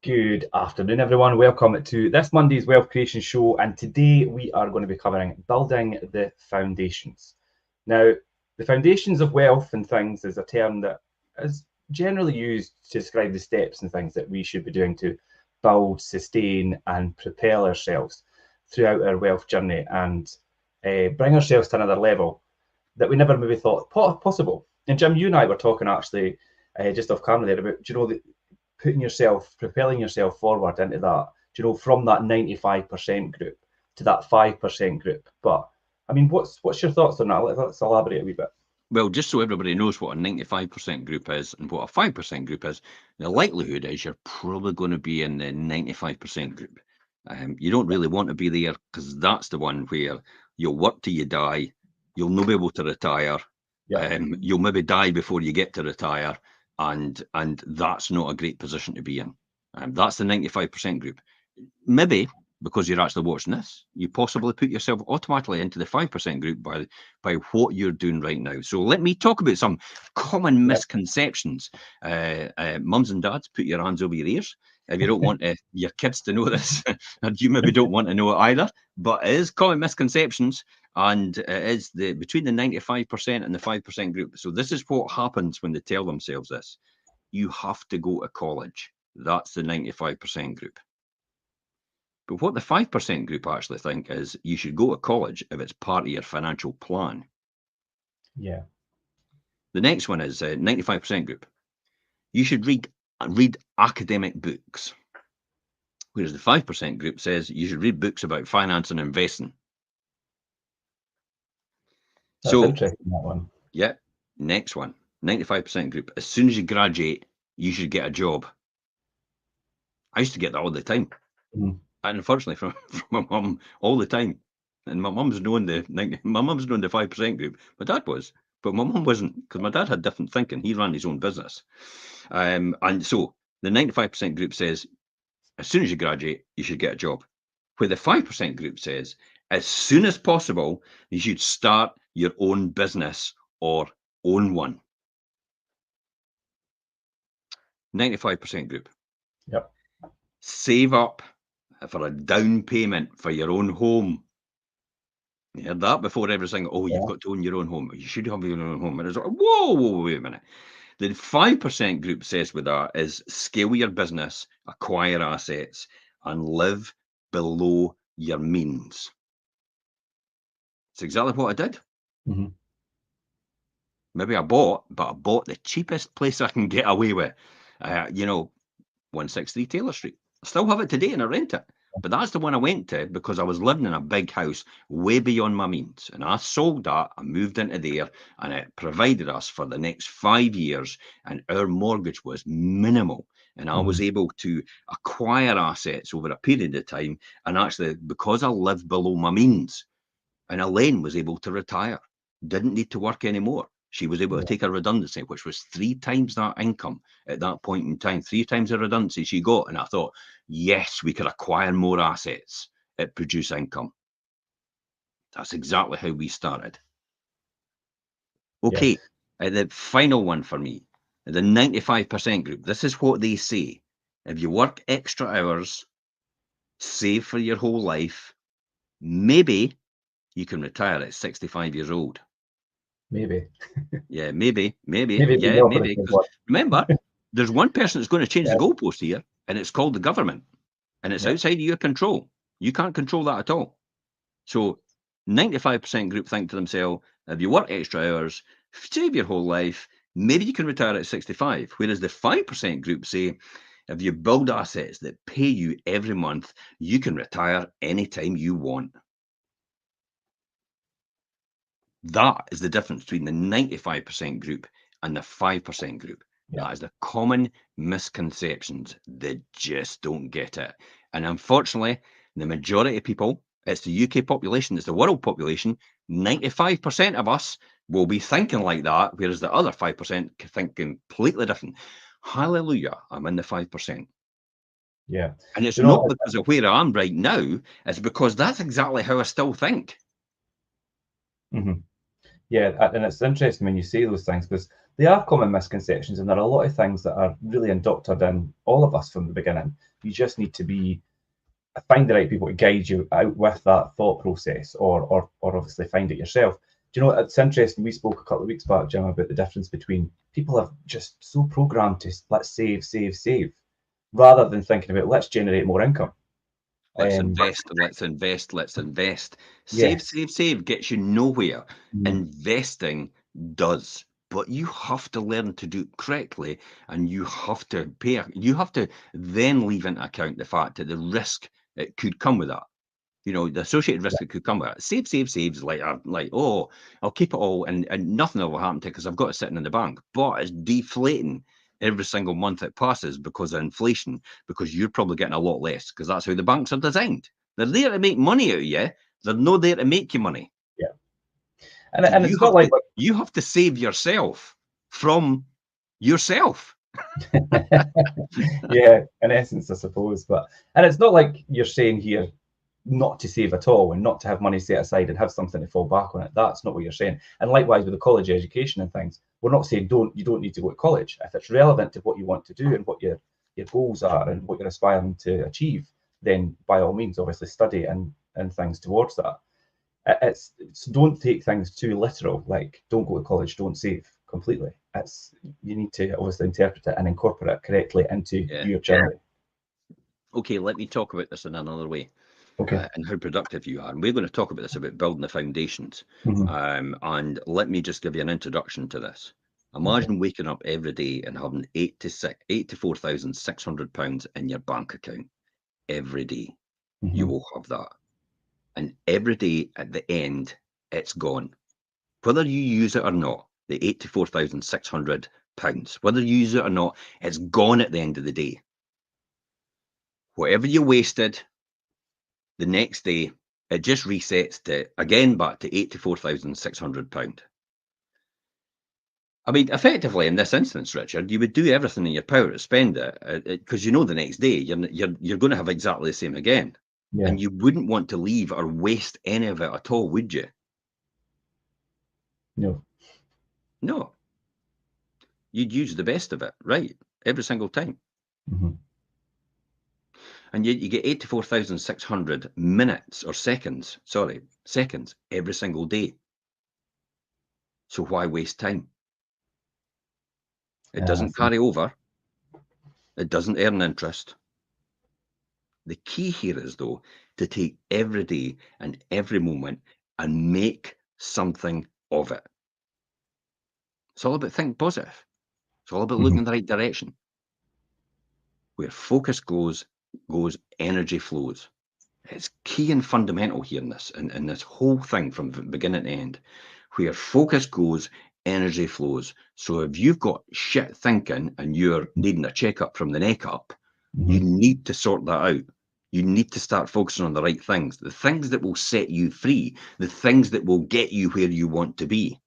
Good afternoon, everyone. Welcome to this Monday's Wealth Creation Show. And today we are going to be covering building the foundations. Now, the foundations of wealth and things is a term that is generally used to describe the steps and things that we should be doing to build, sustain, and propel ourselves throughout our wealth journey and bring ourselves to another level that we never maybe thought possible. And Jim, you and I were talking actually just off camera there about, putting yourself, propelling yourself forward into that, from that 95% group to that 5% group. But I mean, what's your thoughts on that? Let's elaborate a wee bit. Well, just so everybody knows what a 95% group is and what a 5% group is, the likelihood is you're probably going to be in the 95% group. You don't really want to be there because that's the one where you'll work till you die, you'll not be able to retire, you'll maybe die before you get to retire, and that's not a great position to be in. That's the 95% group. Maybe because you're actually watching this, you possibly put yourself automatically into the 5% group by what you're doing right now. So let me talk about some common misconceptions. Mums and dads, put your hands over your ears if you don't want your kids to know this, and you maybe don't want to know it either. But it is common misconceptions, and it is between the 95% and the 5% group. So this is what happens when they tell themselves this: you have to go to college. That's the 95% group. But what the 5% group actually think is you should go to college if it's part of your financial plan. Yeah. The next one is 95% group. You should read academic books. Whereas the 5% group says you should read books about finance and investing. That's interesting, that one. Yeah. Next one, 95% group. As soon as you graduate, you should get a job. I used to get that all the time. Mm. And unfortunately, from my mum all the time. And my mum's known the 5% group. My dad was, but my mum wasn't, because my dad had different thinking. He ran his own business. And so the 95% group says, as soon as you graduate, you should get a job. Where the 5% group says, as soon as possible, you should start your own business or own one. 95% group. Yep. Save up for a down payment for your own home. You heard that before everything. Oh, you've got to own your own home. You should have your own home. And it's like, whoa, wait a minute. The 5% group says with that is scale your business, acquire assets, and live below your means. It's exactly what I did. Mm-hmm. Maybe I bought the cheapest place I can get away with. 163 Taylor Street. I still have it today and I rent it. But that's the one I went to because I was living in a big house way beyond my means. And I sold that, I moved into there, and it provided us for the next 5 years. And our mortgage was minimal. And I was able to acquire assets over a period of time. And actually, because I lived below my means, and Elaine was able to retire, didn't need to work anymore. She was able to take a redundancy, which was 3 times that income at that point in time, 3 times the redundancy she got. And I thought, yes, we could acquire more assets at produce income. That's exactly how we started. Okay, the final one for me, the 95% group. This is what they say. If you work extra hours, save for your whole life, maybe you can retire at 65 years old. Maybe. Yeah, maybe. Yeah, maybe. Remember, there's one person that's going to change the goalpost here, and it's called the government. And it's outside of your control. You can't control that at all. So 95% group think to themselves, if you work extra hours, save your whole life, maybe you can retire at 65. Whereas the 5% group say, if you build assets that pay you every month, you can retire anytime you want. That is the difference between the 95% group and the 5% group. That is the common misconceptions. They just don't get it. And unfortunately, the majority of people, it's the UK population, it's the world population, 95% of us will be thinking like that, whereas the other 5% think completely different. Hallelujah, I'm in the 5%. Yeah. And it's not because of where I am right now, it's because that's exactly how I still think. Mm-hmm. Yeah, and it's interesting when you say those things, because they are common misconceptions, and there are a lot of things that are really indoctored in all of us from the beginning. You just need to find the right people to guide you out with that thought process, or obviously find it yourself. Do you know, it's interesting, we spoke a couple of weeks back, Jim, about the difference between people are just so programmed to let's save, save, save, rather than thinking about let's generate more income. Let's invest, let's invest, let's invest. Save, Yes. save, save gets you nowhere. Mm. Investing does. But you have to learn to do it correctly, and you have to pay. You have to then leave into account the fact that the risk it could come with that. You know, the associated risk Yeah. that could come with it. Save, save, saves like, oh, I'll keep it all and nothing will happen to it because I've got it sitting in the bank. But it's deflating every single month it passes because of inflation, because you're probably getting a lot less, because that's how the banks are designed. They're there to make money out of you. They're not there to make you money. Yeah. So And it's not like you have to save yourself from yourself. yeah, in essence, I suppose. And it's not like you're saying here not to save at all and not to have money set aside and have something to fall back on it. That's not what you're saying. And likewise with the college education and things, we're not saying you don't need to go to college. If it's relevant to what you want to do and what your goals are and what you're aspiring to achieve, then by all means, obviously study and things towards that. It's don't take things too literal. Like don't go to college, don't save completely. It's you need to obviously interpret it and incorporate it correctly into your journey. Okay, let me talk about this in another way. Okay. And how productive you are. And we're going to talk about this, about building the foundations. Mm-hmm. And let me just give you an introduction to this. Imagine waking up every day and having £84,600 in your bank account every day. Mm-hmm. You will have that. And every day at the end, it's gone. Whether you use it or not, the £84,600, whether you use it or not, it's gone at the end of the day. Whatever you wasted, the next day, it just resets to again back to £84,600. I mean, effectively, in this instance, Richard, you would do everything in your power to spend it because you know the next day you're going to have exactly the same again, Yeah. and you wouldn't want to leave or waste any of it at all, would you? No. No, you'd use the best of it, right, every single time. Mm-hmm. And yet you get 84,600 minutes or seconds every single day. So why waste time? It doesn't carry over. It doesn't earn interest. The key here is, though, to take every day and every moment and make something of it. It's all about thinking positive. It's all about looking in the right direction. Where focus goes, energy flows. It's key and fundamental here in this whole thing from beginning to end. Where focus goes, energy flows. So if you've got shit thinking and you're needing a checkup from the neck up, you need to sort that out. You need to start focusing on the right things, the things that will set you free, the things that will get you where you want to be.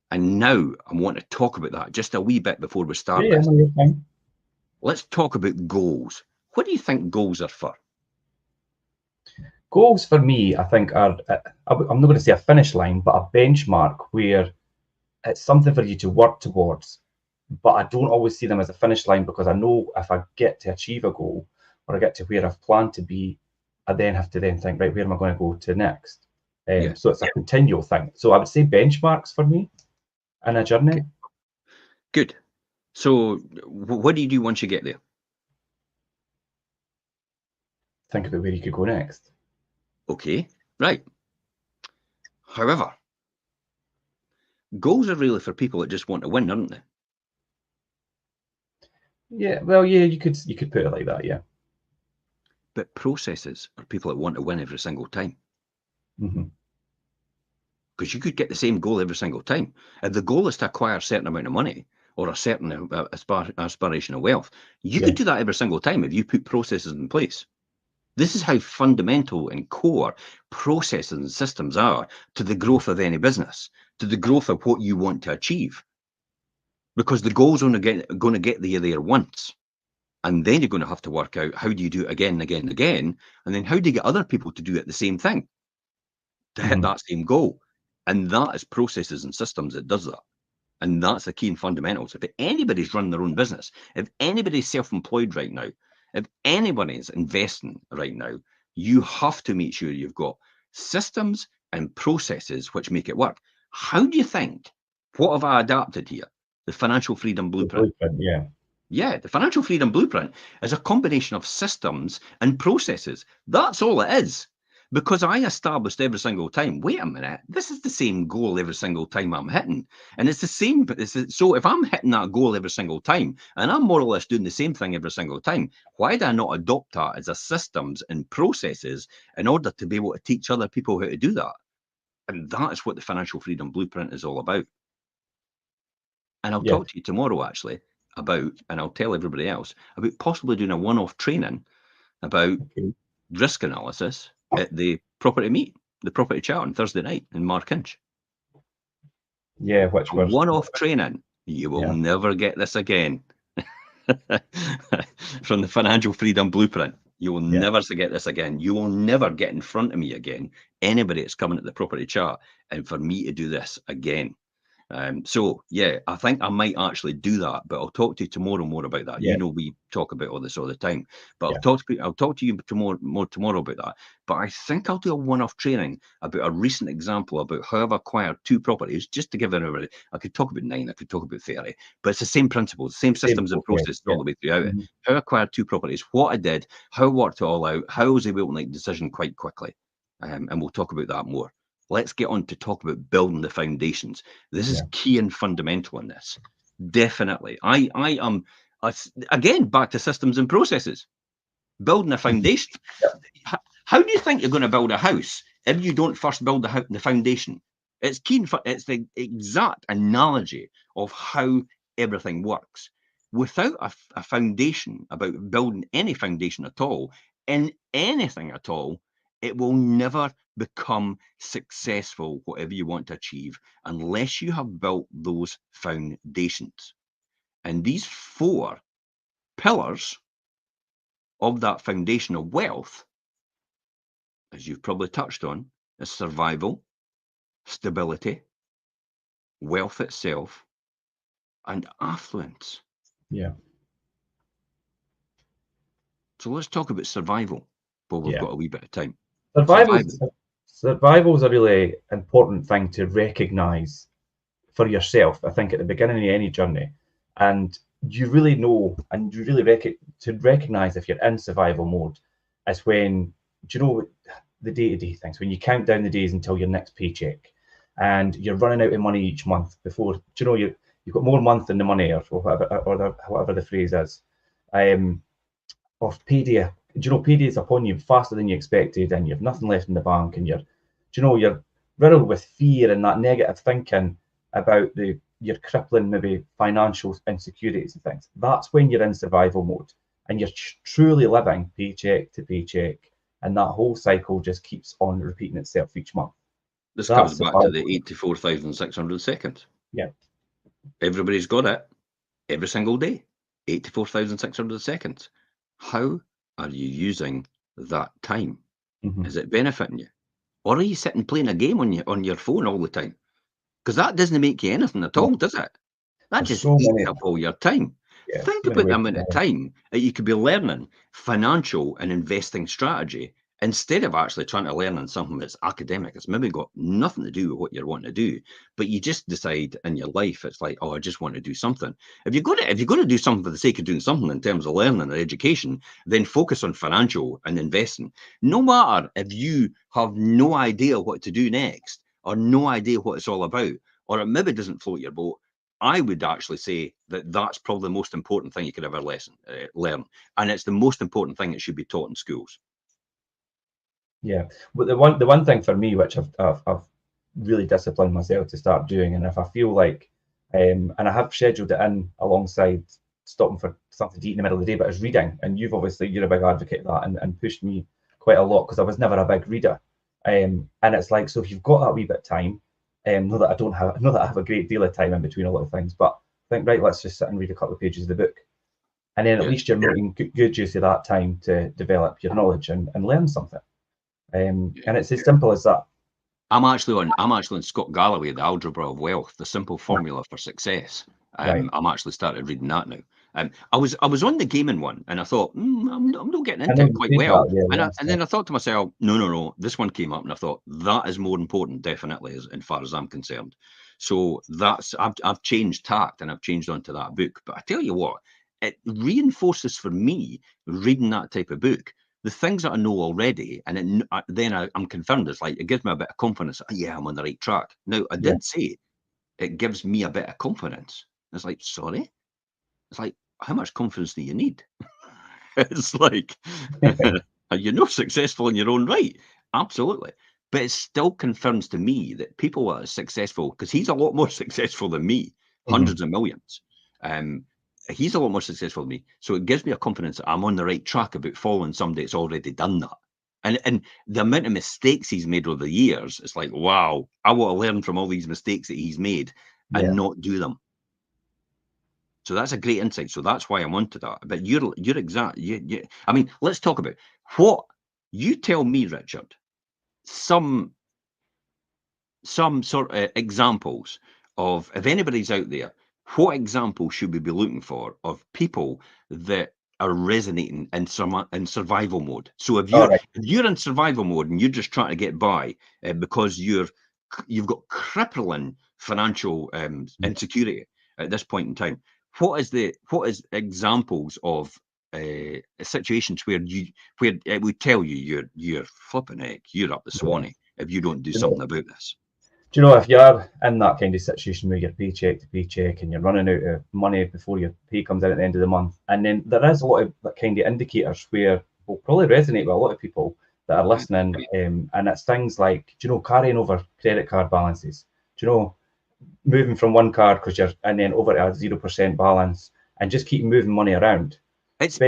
And now I want to talk about that just a wee bit before we start this. No, you're fine. Let's talk about goals. What do you think goals are for? Goals for me, I think, are, I'm not going to say a finish line, but a benchmark where it's something for you to work towards. But I don't always see them as a finish line because I know if I get to achieve a goal or I get to where I've planned to be, I then have to then think, right, where am I going to go to next? So it's a continual thing. So I would say benchmarks for me in a journey. Good. So what do you do once you get there? Think about where you could go next. Okay, right. However, goals are really for people that just want to win, aren't they? Yeah, well, yeah, you could put it like that, yeah. But processes are people that want to win every single time. Because you could get the same goal every single time. If the goal is to acquire a certain amount of money or a certain aspiration of wealth, you could do that every single time if you put processes in place. This is how fundamental and core processes and systems are to the growth of any business, to the growth of what you want to achieve. Because the goal's only going to get you there once. And then you're going to have to work out how do you do it again and again and again. And then how do you get other people to do it the same thing to hit that same goal? And that is processes and systems that does that. And that's the key in fundamentals. If anybody's running their own business, if anybody's self-employed right now, if anybody's investing right now, you have to make sure you've got systems and processes which make it work. How do you think? What have I adapted here? The Financial Freedom The Blueprint. blueprint, yeah. Yeah, the Financial Freedom Blueprint is a combination of systems and processes. That's all it is. Because I established every single time, wait a minute, this is the same goal every single time I'm hitting. And it's the same, so if I'm hitting that goal every single time, and I'm more or less doing the same thing every single time, why do I not adopt that as a systems and processes in order to be able to teach other people how to do that? And that's what the Financial Freedom Blueprint is all about. And I'll Yeah. talk to you tomorrow, actually, about, and I'll tell everybody else, about possibly doing a one-off training about Okay. risk analysis at the property meet, the property chat on Thursday night in Markinch. Yeah, which A was, one-off training. You will yeah, never get this again. From the Financial Freedom Blueprint. You will yeah, never get this again. You will never get in front of me again. Anybody that's coming at the property chat, and for me to do this again. So yeah, I think I might actually do that, but I'll talk to you tomorrow more about that. yeah, You know, we talk about all this all the time, but yeah, I'll talk to you more tomorrow about that. But I think I'll do a one-off training about a recent example about how I've acquired 2 properties, just to give everybody. I could talk about 9, I could talk about 30, but it's the same principles, same same systems and process, processes yeah. all the way throughout it. Mhm. How I acquired 2 properties, what I did, how I worked it all out, how I was able to make a decision quite quickly, and we'll talk about that more. Let's get on to talk about building the foundations. This is Yeah. key and fundamental in this. Definitely. I am, again, back to systems and processes. Building a Mhm. foundation. How do you think you're going to build a house if you don't first build the foundation? It's key. It's the exact analogy of how everything works. Without a foundation, about building any foundation at all, in anything at all, it will never become successful, whatever you want to achieve, unless you have built those foundations. And these 4 pillars of that foundation of wealth, as you've probably touched on, is survival, stability, wealth itself, and affluence. Yeah. So let's talk about survival while we've Yeah. got a wee bit of time. Survival's Survival. survival's a really important thing to recognize for yourself, I think, at the beginning of any journey. And you really know, and you really to recognize if you're in survival mode is when, do you know, the day-to-day things, when you count down the days until your next paycheck and you're running out of money each month before, do you know, you've got more month than the money, or whatever, whatever the phrase is. Of payday, do you know, payday's upon you faster than you expected, and you have nothing left in the bank, and you're riddled with fear and that negative thinking about your crippling maybe financial insecurities and things. That's when you're in survival mode, and you're truly living paycheck to paycheck, and that whole cycle just keeps on repeating itself each month. This comes That's back to survival. the 84,600 seconds. Yeah. Everybody's got it every single day. 84,600 seconds. How are you using that time? Mm-hmm. Is it benefiting you? Or are you sitting playing a game on your phone all the time? Because that doesn't make you anything at all, does it? That There's just so eats many, up all your time. yeah, Think so many about the ways amount of time that you could be learning financial and investing strategy instead of actually trying to learn on something that's academic. It's maybe got nothing to do with what you're wanting to do, but you just decide in your life, it's like, oh, I just want to do something. If you're going to do something for the sake of doing something in terms of learning or education, then focus on financial and investing. No matter if you have no idea what to do next or no idea what it's all about, or it maybe doesn't float your boat, I would actually say that that's probably the most important thing you could ever learn. And it's the most important thing that should be taught in schools. Yeah, but the one thing for me, which I've really disciplined myself to start doing, and if I feel like, and I have scheduled it in alongside stopping for something to eat in the middle of the day, but it's reading, and you're a big advocate of that, and pushed me quite a lot because I was never a big reader, and it's like, so if you've got that wee bit of time, know that I have a great deal of time in between a lot of things, but think, right, let's just sit and read a couple of pages of the book, and then at Yeah. least you're making good use of that time to develop your knowledge and learn something. And it's as simple as that. I'm actually on Scott Galloway, The Algebra of Wealth, The Simple Formula for Success. Right. I'm actually started reading that now. I was on the gaming one, and I thought I'm not getting I into know it you quite said well. that. Yeah, And last then I thought to myself, no. This one came up, and I thought that is more important, definitely, as far as I'm concerned. So I've changed tact, and I've changed onto that book. But I tell you what, it reinforces for me reading that type of book the things that I know already, and then I'm confirmed. It's like it gives me a bit of confidence. Yeah, I'm on the right track. Now, I Yeah. did say it gives me a bit of confidence. It's like, sorry, it's like, how much confidence do you need? It's like, are you not successful in your own right? Absolutely. But it still confirms to me that people that are successful, because he's a lot more successful than me, Mhm. hundreds of millions. Um, he's a lot more successful than me. So it gives me a confidence that I'm on the right track about following somebody that's already done that. And the amount of mistakes he's made over the years, it's like, wow, I want to learn from all these mistakes that he's made Yeah. and not do them. So that's a great insight. So that's why I'm onto that. But you're exact. I mean, let's talk about what you tell me, Richard. Some sort of examples of, if anybody's out there, what examples should we be looking for of people that are resonating in survival mode? So All right. if you're in survival mode and you're just trying to get by because you've got crippling financial insecurity at this point in time, what is examples of situations where it would tell you you're flipping heck, you're up the Yeah. swanny if you don't do Do you know? something about this? Do you know if you're in that kind of situation where you're paycheck to paycheck and you're running out of money before your pay comes in at the end of the month, and then there is a lot of that kind of indicators where will probably resonate with a lot of people that are listening, and it's things like, do you know, carrying over credit card balances. Do you know, moving from one card because you're and then over to a 0% balance and just keep moving money around,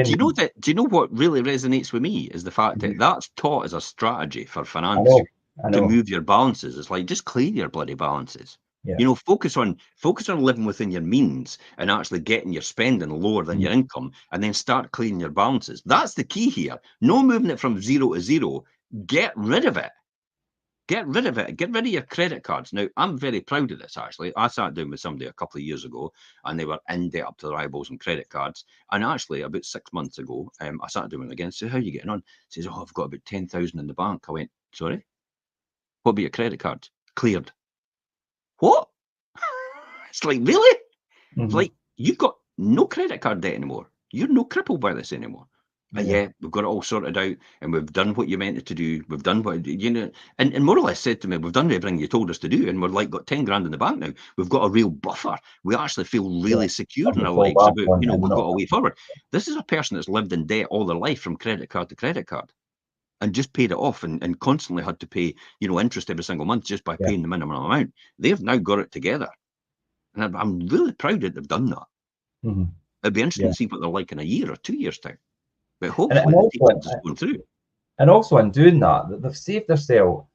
Do you know spending. that? Do you know what really resonates with me is the fact that that's taught as a strategy for I finance know, I to know, move your balances. It's like just clear your bloody balances. yeah, You know, focus on living within your means and actually getting your spending lower than mhm, your income, and then start clearing your balances. That's the key here. No moving it from 0 to 0. Get rid of it. Get rid of it. Get rid of your credit cards. Now, I'm very proud of this, actually. I sat down with somebody a couple of years ago and they were in debt up to their eyeballs on credit cards. And actually, about 6 months ago, I sat down with them again. Said, how are you getting on? He says, oh, I've got about 10,000 in the bank. I went, sorry? What about your credit cards? Cleared. What? It's like, really? It's mhm, like, you've got no credit card debt anymore. You're no crippled by this anymore. yeah, Yeah, we've got it all sorted out and we've done what you meant to do. We've done what, and more or less said to me, we've done everything you told us to do. And we're like, got 10 grand in the bank now. We've got a real buffer. We actually feel yeah. really secure in Something our to fall lives back about, on and we've not. got a way forward. This is a person that's lived in debt all their life from credit card to credit card and just paid it off and constantly had to pay, interest every single month just by Yeah, paying the minimum amount. They've now got it together. And I'm really proud that they've done that. mhm, It'd be interesting yeah. to see what they're like in a year or 2 years' time. But And, hopefully and the also, details is going through. and also in doing that, they've saved themselves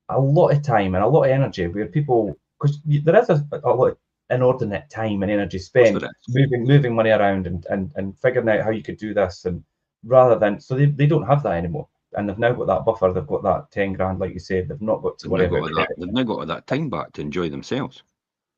a lot of time and a lot of energy. Where people, because there is a lot of inordinate time and energy Of course spent there is. moving money around and figuring out how you could do this, and rather than so they don't have that anymore, and they've now got that buffer. They've got that 10 grand, like you said. They've not got to They've now worry got about all that. credit. They've now got all that time back to enjoy themselves.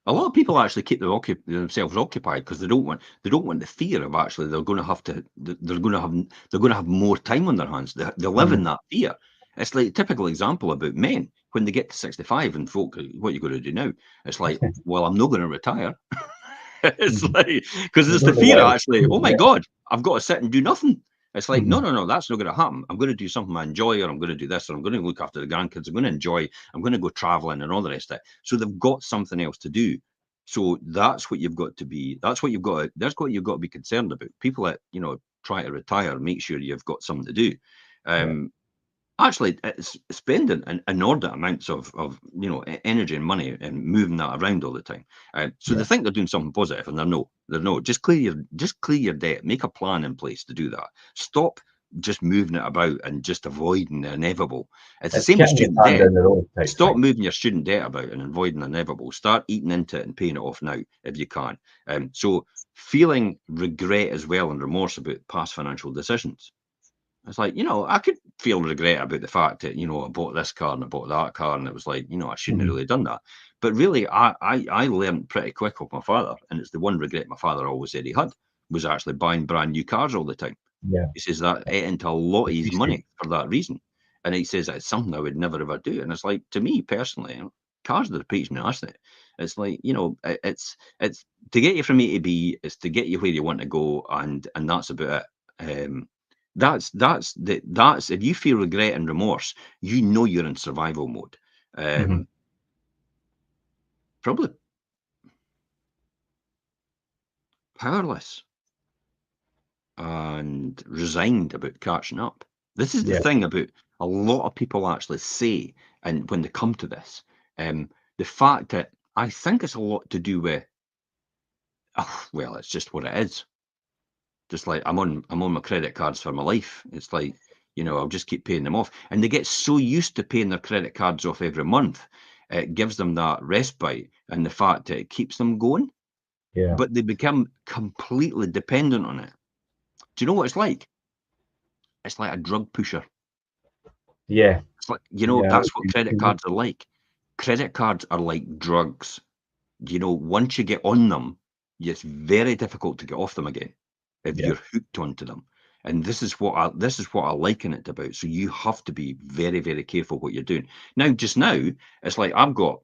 A lot of people actually keep themselves occupied because they don't want the fear of actually they're going to have to they're going to have more time on their hands. They live in Mhm, that fear. It's like a typical example about men when they get to 65 and folk, what you got to do now? It's like, well, I'm not going to retire. It's mhm. like because They it's the don't know fear what of else to actually, do. oh my Yeah. god, I've got to sit and do nothing. It's like, no, Mhm, no, no, that's not going to happen. I'm going to do something I enjoy, or I'm going to do this, or I'm going to look after the grandkids. I'm going to enjoy. I'm going to go traveling and all the rest of it. So they've got something else to do. So that's what you've got to be. That's what you've got. That's what you've got to be concerned about. People that try to retire, make sure you've got something to do. yeah. Um, Actually, it's spending an inordinate amounts of energy and money and moving that around all the time. So they Yeah. think they're doing something positive, and they're no, they're no. Just clear your debt. Make a plan in place to do that. Stop just moving it about and just avoiding the inevitable. It's the It's same with kicking the student can debt. down the road type Stop thing. moving your student debt about and avoiding the inevitable. Start eating into it and paying it off now if you can. So feeling regret as well and remorse about past financial decisions. It's like, I could feel regret about the fact that, I bought this car and I bought that car, and it was like, I shouldn't have Mhm. really done that. But really, I learned pretty quick off my father, and it's the one regret my father always said he had, was actually buying brand new cars all the time. Yeah. He says that ate into a lot of his Appreciate. money for that reason. And he says it's something I would never ever do. And it's like, to me personally, cars are the preaching asset. It's like, it's to get you from A to B, it's to get you where you want to go, and that's about it. That's if you feel regret and remorse, you're in survival mode. Mhm. Probably powerless and resigned about catching up. This is the Yeah. thing about a lot of people actually say, and when they come to this, the fact that I think it's a lot to do with, oh, well, it's just what it is. Just like I'm on my credit cards for my life. It's like, I'll just keep paying them off. And they get so used to paying their credit cards off every month, it gives them that respite and the fact that it keeps them going, Yeah. but they become completely dependent on it. Do you know what it's like? It's like a drug pusher. Yeah. It's like, Yeah. that's what credit cards are like. Credit cards are like drugs. Once you get on them, it's very difficult to get off them again if Yeah. you're hooked onto them. And this is what I liken it about. So you have to be very, very careful what you're doing. Just now, it's like I've got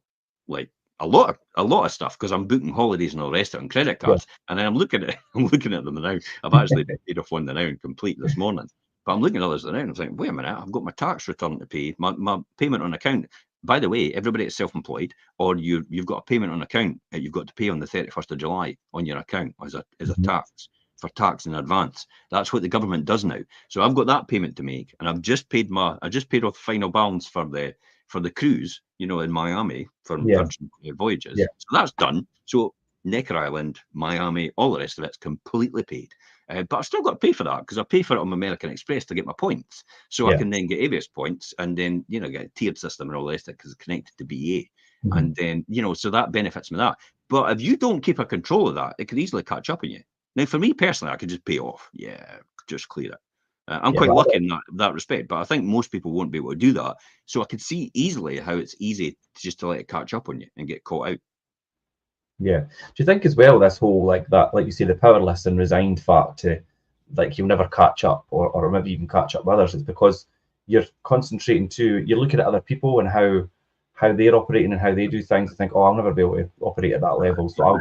like a lot of stuff because I'm booking holidays and all the rest of it on credit Yeah. cards. And then I'm looking at I'm looking at them now. I've actually paid off one now and complete this morning. But I'm looking at others now and I'm thinking, wait a minute, I've got my tax return to pay, my payment on account. By the way, everybody that's self-employed, or you've got a payment on account that you've got to pay on the 31st of July on your account as a Mhm. tax for tax in advance. That's what the government does now. So I've got that payment to make, and I just paid off the final balance for the cruise, in Miami for Yeah. Virgin Voyages. Yeah. So that's done. So Necker Island, Miami, all the rest of it's completely paid. But I've still got to pay for that because I pay for it on American Express to get my points. So I Yeah. can then get Avios points and then, get a tiered system and all the rest of it because it's connected to BA. Mhm. And then, so that benefits me that. But if you don't keep a control of that, it could easily catch up on you. Now, for me personally, I could just pay off. Yeah, just clear it. I'm Yeah. quite But lucky in that respect, but I think most people won't be able to do that. So I could see easily how it's easy just to let it catch up on you and get caught out. yeah. Do you think as well this whole like you say, the powerless and resigned fact to like you'll never catch up or maybe even catch up with others, it's because you're concentrating you're looking at other people and how they're operating and how they do things and think, oh, I'll never be able to operate at that level, so I'll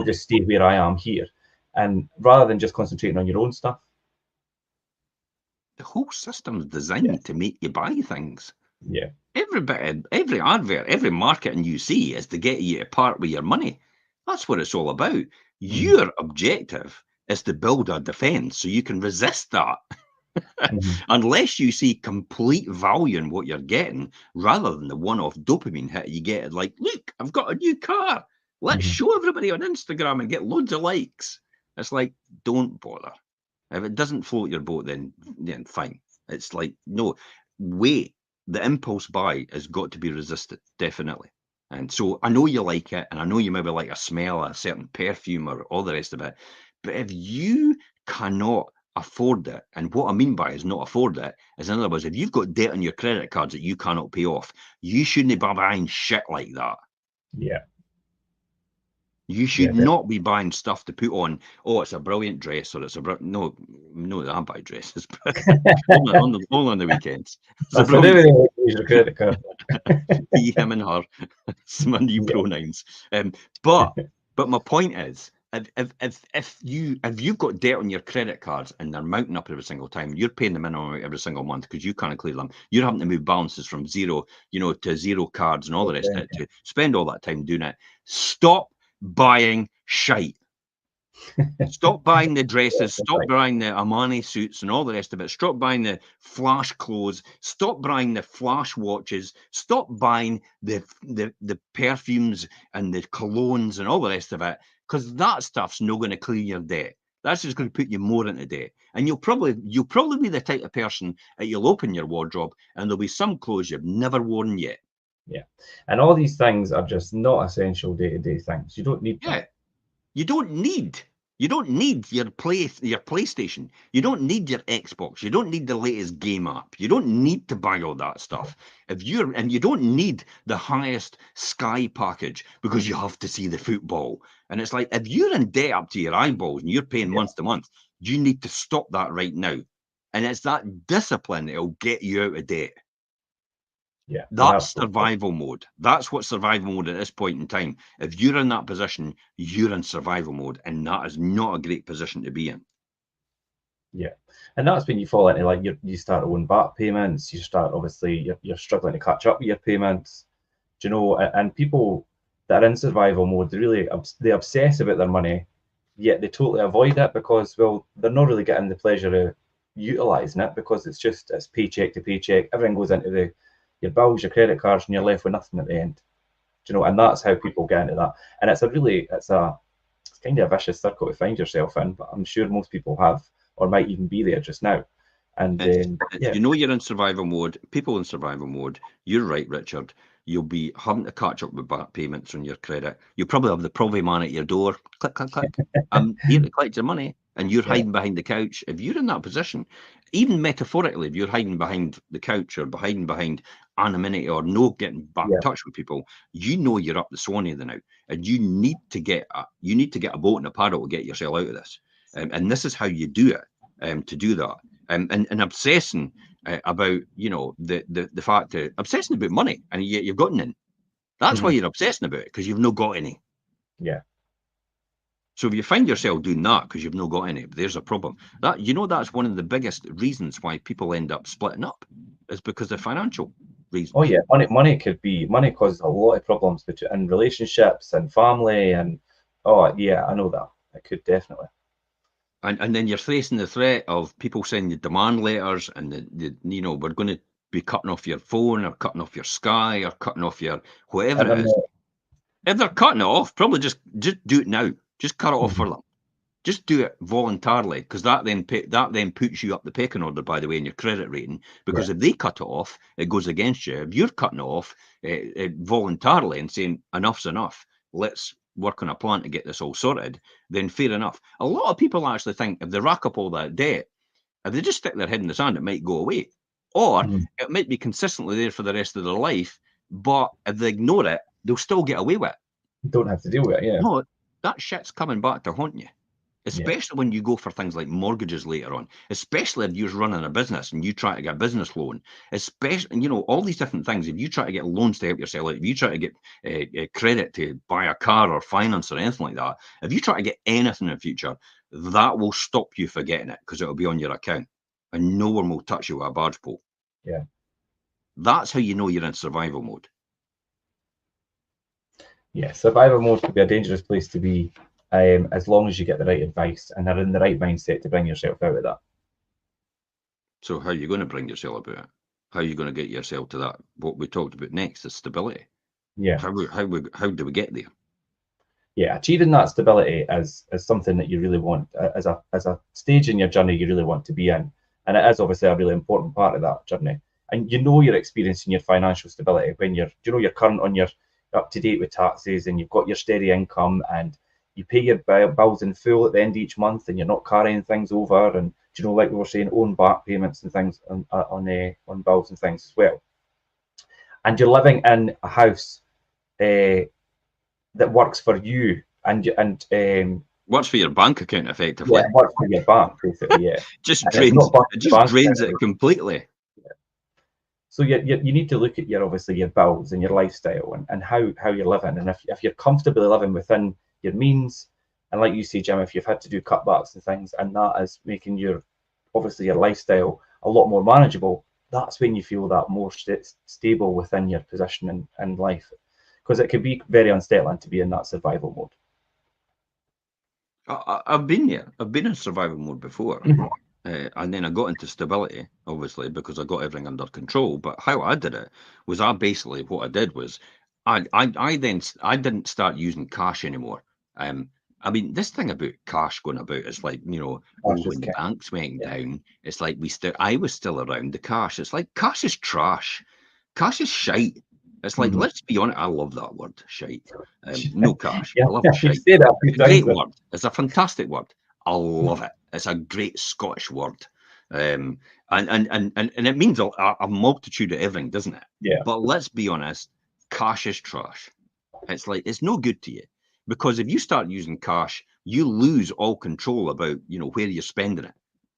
just stay where I am here. And rather than just concentrating on your own stuff. The whole system's Yeah. designed to make you buy things. Yeah. Every advert, every marketing you see is to get you to part with your money. That's what it's all about. Mhm. Your objective is to build a defense so you can resist that. Mhm. Unless you see complete value in what you're getting, rather than the one-off dopamine hit you get, like, look, I've got a new car. Let's Mhm. show everybody on Instagram and get loads of likes. It's like, don't bother. If it doesn't float your boat, then fine. It's like, no, wait. The impulse buy has got to be resisted, definitely. And so I know you like it, and I know you maybe like a smell, a certain perfume, or all the rest of it. But if you cannot afford it, and what I mean by is not afford it, is in other words, if you've got debt on your credit cards that you cannot pay off, you shouldn't be buying shit like that. Yeah. You Yeah. should not be buying stuff to put on. Oh, it's a brilliant dress, or it's no, no. I buy dresses, but only on the weekends. It's a That's the brilliant. name of your credit card. He, him, and her. It's my new Yeah. pronouns. But my point is, if you've got debt on your credit cards and they're mounting up every single time, you're paying the minimum every single month because you can't clear them. You're having to move balances from zero, to zero cards and all the rest of it to spend all that time doing it. Stop buying shite. Stop buying the dresses, stop Right. buying the Armani suits and all the rest of it. Stop buying the flash clothes, stop buying the flash watches, stop buying the perfumes and the colognes and all the rest of it, because that stuff's not going to clear your debt. That's just going to put you more into debt. And you'll probably be the type of person that you'll open your wardrobe and there'll be some clothes you've never worn yet. Yeah. And all these things are just not essential day-to-day things. You don't need them. Yeah. You don't need You don't need your PlayStation. You don't need your Xbox. You don't need the latest game app. You don't need to buy all that stuff. And you don't need the highest Sky package because you have to see the football. And it's like, if you're in debt up to your eyeballs and you're paying month to month, you need to stop that right now. And it's that discipline that'll get you out of debt. Yeah, That's survival mode. That's what survival mode at this point in time. If you're in that position, you're in survival mode, and that is not a great position to be in. Yeah, and that's when you fall into like you start owing back payments. You start obviously you're struggling to catch up with your payments. Do you know? And people that are in survival mode, they obsess about their money, yet they totally avoid it because well they're not really getting the pleasure of utilizing it because it's paycheck to paycheck. Everything goes into your bills, your credit cards, and you're left with nothing at the end. Do you know? And that's how people get into that. And it's kind of a vicious circle to find yourself in. But I'm sure most people have or might even be there just now. And you know you're in survival mode. People in survival mode. You're right, Richard. You'll be having to catch up with back payments on your credit. You'll probably have the Provi man at your door. Click, click, click. I'm here to collect your money. And you're hiding behind the couch. If you're in that position, even metaphorically, if you're hiding behind the couch or hiding behind anonymity or no getting back in touch with people, you know you're up the Swanee the now. And you need to get a boat and a paddle to get yourself out of this. And this is how you do it, to do that. And obsessing about the fact that obsessing about money and yet you've got none. That's why you're obsessing about it, because you've not got any. Yeah. So if you find yourself doing that because you've not got any, there's a problem. That's one of the biggest reasons why people end up splitting up, is because of financial reasons. Oh yeah, money causes a lot of problems in relationships and family and oh yeah, I know that. It could definitely. And then you're facing the threat of people sending you demand letters and we're going to be cutting off your phone or cutting off your Sky or cutting off your whatever it is. If they're cutting it off, probably just do it now. Just cut it off for them. Just do it voluntarily, because that then puts you up the pecking order, by the way, in your credit rating. Because if they cut it off, it goes against you. If you're cutting it off voluntarily and saying enough's enough, let's work on a plan to get this all sorted, then fair enough. A lot of people actually think if they rack up all that debt, if they just stick their head in the sand, it might go away, or it might be consistently there for the rest of their life. But if they ignore it, they'll still get away with it. You don't have to deal with it. Yeah. No, that shit's coming back to haunt you. Especially when you go for things like mortgages later on, especially if you're running a business and you try to get a business loan, especially, all these different things. If you try to get loans to help yourself out, if you try to get credit to buy a car or finance or anything like that, if you try to get anything in the future, that will stop you for getting it because it'll be on your account and no one will touch you with a barge pole. Yeah. That's how you know you're in survival mode. Yeah, survival mode could be a dangerous place to be. As long as you get the right advice and are in the right mindset to bring yourself out of that. So how are you going to bring yourself about it? How are you going to get yourself to that? What we talked about next is stability. Yeah. How do we get there? Yeah, achieving that stability as something that you really want, as a stage in your journey you really want to be in, and it is obviously a really important part of that journey. And you're experiencing your financial stability when you're current on your up to date with taxes and you've got your steady income and you pay your bills in full at the end of each month and you're not carrying things over and like we were saying, own back payments and things on bills and things as well. And you're living in a house that works for you and works for your bank account effectively. Yeah, it works for your bank basically. Yeah, just drains it completely. So you need to look at your bills and your lifestyle and how you're living, and if you're comfortably living within your means, and like you say, Jim, if you've had to do cutbacks and things, and that is making your lifestyle a lot more manageable, that's when you feel that more stable within your position in life, because it can be very unsettling to be in that survival mode. I've been there. I've been in survival mode before. And then I got into stability, obviously, because I got everything under control. But how I did it was I didn't start using cash anymore. I mean, this thing about cash going about is like, when the banks went down, it's like I was still around the cash. It's like cash is trash. Cash is shite. It's like, let's be honest, I love that word, shite. No cash. Yeah, I love you've shite. said that a few It's a great times. word. It's a fantastic word. I love it. It's a great Scottish word. And it means a multitude of everything, doesn't it? Yeah. But let's be honest, cash is trash. It's like, it's no good to you. Because if you start using cash, you lose all control about, where you're spending it.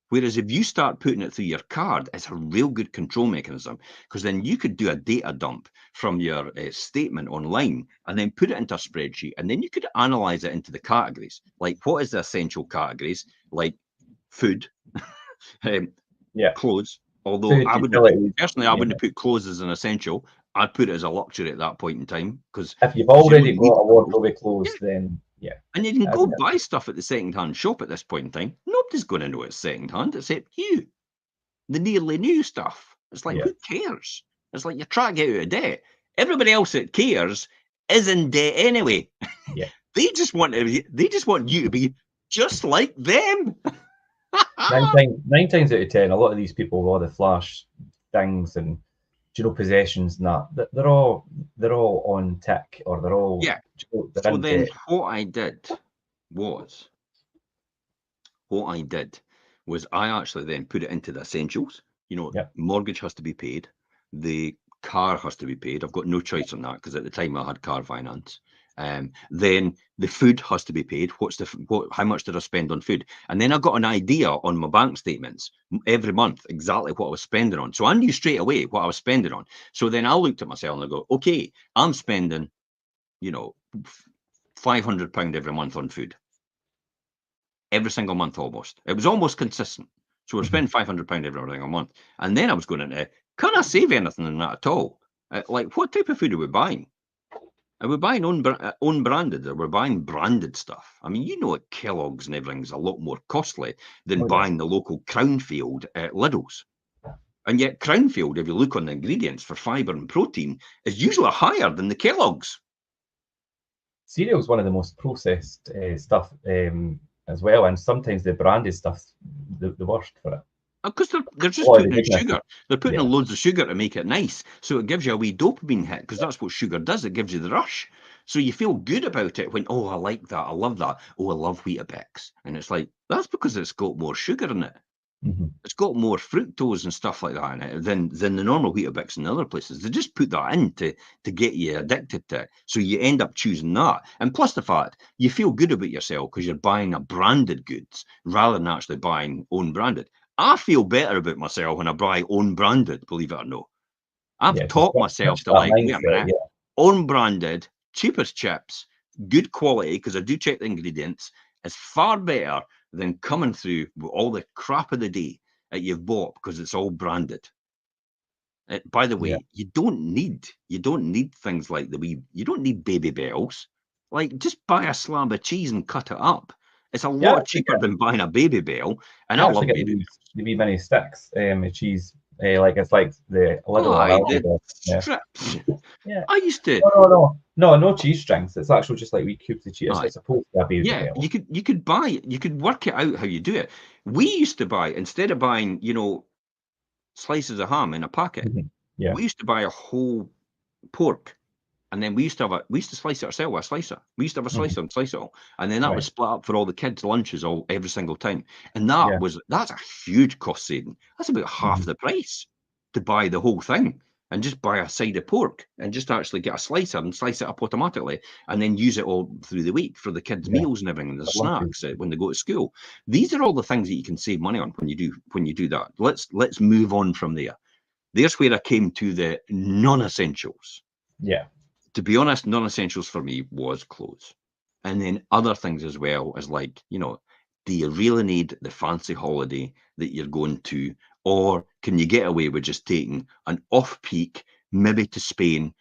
Whereas if you start putting it through your card, it's a real good control mechanism, because then you could do a data dump from your statement online and then put it into a spreadsheet, and then you could analyze it into the categories. Like, what is the essential categories? Like food, Yeah. clothes. Although Food, I wouldn't utilities. personally, I wouldn't put clothes as an essential. I'd put it as a luxury at that point in time, because If you've you don't already need got a clothes. wardrobe of clothes, Yeah. then yeah. And you can I go think buy stuff at the second-hand shop at this point in time. Nobody's going to know it's second-hand except you, the nearly new stuff. It's like, yeah. who cares? It's like you're trying to get out of debt. Everybody else that cares is in debt anyway. Yeah. They just want you to be just like them. Nine times out of 10, a lot of these people with all the flash things and possessions and that, they're all on tick, or they're all Yeah. they're So in then debt. what I did was I actually then put it into the essentials. Yeah. Mortgage has to be paid. The car has to be paid. I've got no choice on that, because at the time I had car finance. Then the food has to be paid. How much did I spend on food? And then I got an idea on my bank statements every month exactly what I was spending on. So I knew straight away what I was spending on. So then I looked at myself and I go, okay, I'm spending, £500 every month on food. Every single month almost. It was almost consistent. So we're spending £500 every single month. And then I was going into, can I save anything in that at all? Like, what type of food are we buying? Are we buying own branded, or we're buying branded stuff? I mean, at Kellogg's and everything's a lot more costly than Oh, yeah. buying the local Crownfield at Lidl's. And yet Crownfield, if you look on the ingredients for fibre and protein, is usually higher than the Kellogg's. Cereal is one of the most processed stuff as well, and sometimes the branded stuff's the worst for it. Because they're just Oh, the putting in goodness. sugar. They're putting Yeah. in loads of sugar to make it nice. So it gives you a wee dopamine hit, because that's what sugar does. It gives you the rush. So you feel good about it when, oh, I like that. I love that. Oh, I love Weetabix. And it's like, that's because it's got more sugar in it. Mm-hmm. It's got more fructose and stuff like that in it than the normal Weetabix in other places. They just put that in to get you addicted to it. So you end up choosing that. And plus the fact, you feel good about yourself because you're buying a branded goods rather than actually buying own branded. I feel better about myself when I buy own branded, believe it or not. I've Yeah, taught myself to, that like, wait a mindset. minute, own branded, cheap as chips, good quality, because I do check the ingredients, is far better than coming through with all the crap of the day that you've bought because it's all branded. By the Yeah, way, you don't need things like you don't need Baby Bells. Like, just buy a slab of cheese and cut it up. It's a yeah. lot cheaper than buying a Baby Bell, and You I actually love get Baby Bells. the wee mini sticks of cheese. Like it's like the little or Aye, the Aldi. Yeah, strips. yeah. I used to. No cheese strings. It's actually just like wee cubes of cheese. Aye. It's supposed to be a baby Yeah, bell. you could work it out how you do it. We used to buy, instead of buying, slices of ham in a packet, Mhm. Yeah, we used to buy a whole pork, and then we used to slice it ourselves with a slicer. We used to have a mhm. slicer and slice it all, and then that was Right. split up for all the kids' lunches every single time. And Yeah. that's a huge cost saving. That's about half Mhm. the price to buy the whole thing and just buy a side of pork and just actually get a slicer and slice it up automatically, and then use it all through the week for the kids' Yeah. meals and everything, and the The lunches. snacks when they go to school. These are all the things that you can save money on when you do that. Let's move on from there. There's where I came to the non-essentials. Yeah. To be honest, non-essentials for me was clothes. And then other things as well, as like, do you really need the fancy holiday that you're going to? Or can you get away with just taking an off-peak, maybe to Spain?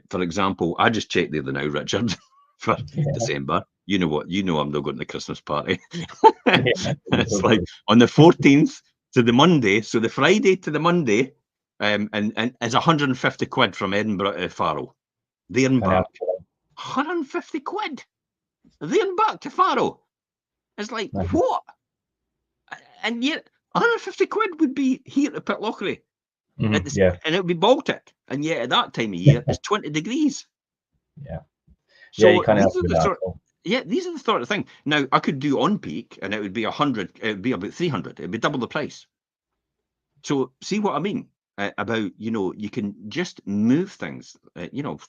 For example, I just checked the other now, Richard, for Yeah. December. You know what? You know I'm not going to the Christmas party. Yeah. It's like on the 14th to the Monday, so the Friday to the Monday, and it's 150 quid from Edinburgh to Faro. There and And I, back. 150 quid. There and back to Faro. It's like, what? And yet, 150 quid would be here at Pitlochry. Yeah. And it would be Baltic. And yet at that time of year, it's 20 degrees. Yeah. Yeah, you So can't these help are with the that at sort. all. Yeah, these are the sort of thing. Now I could do on peak, and it would be 100. It would be about 300. It'd be double the price. So see what I mean about, you can just move things.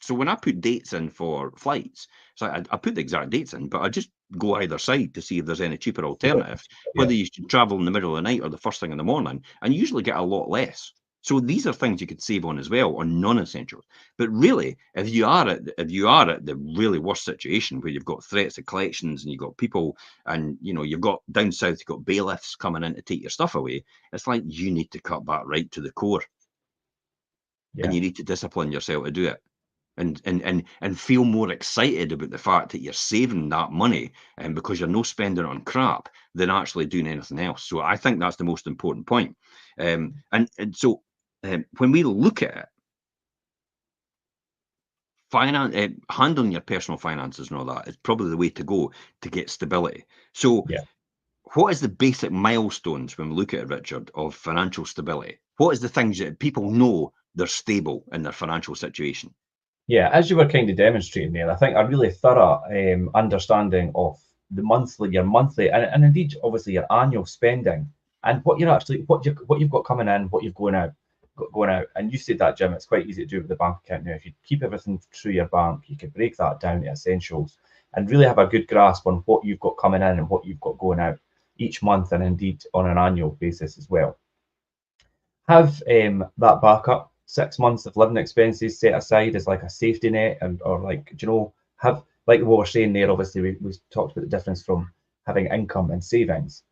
So when I put dates in for flights, so I put the exact dates in, but I just go either side to see if there's any cheaper alternative, Yeah. whether you should travel in the middle of the night or the first thing in the morning, and you usually get a lot less. So these are things you could save on as well on non-essentials. But really, if you are at the really worst situation where you've got threats of collections and you've got people, and you've got down south, you've got bailiffs coming in to take your stuff away, it's like you need to cut back right to the core, and Yeah. you need to discipline yourself to do it. And feel more excited about the fact that you're saving that money, and because you're no spending it on crap, than actually doing anything else. So I think that's the most important point. So when we look at it, handling your personal finances and all that is probably the way to go to get stability. So Yeah. what is the basic milestones when we look at it, Richard, of financial stability? What is the things that people know they're stable in their financial situation? Yeah, as you were kind of demonstrating there, I think a really thorough understanding of your monthly, and indeed, obviously, your annual spending, and what you've got coming in, what you've going out. And you said that, Jim. It's quite easy to do with the bank account now. If you keep everything through your bank, you can break that down to essentials and really have a good grasp on what you've got coming in and what you've got going out each month, and indeed on an annual basis as well. Have that backup, 6 months of living expenses set aside as like a safety net, or like, have, like what we're saying there. Obviously, we talked about the difference from having income and savings.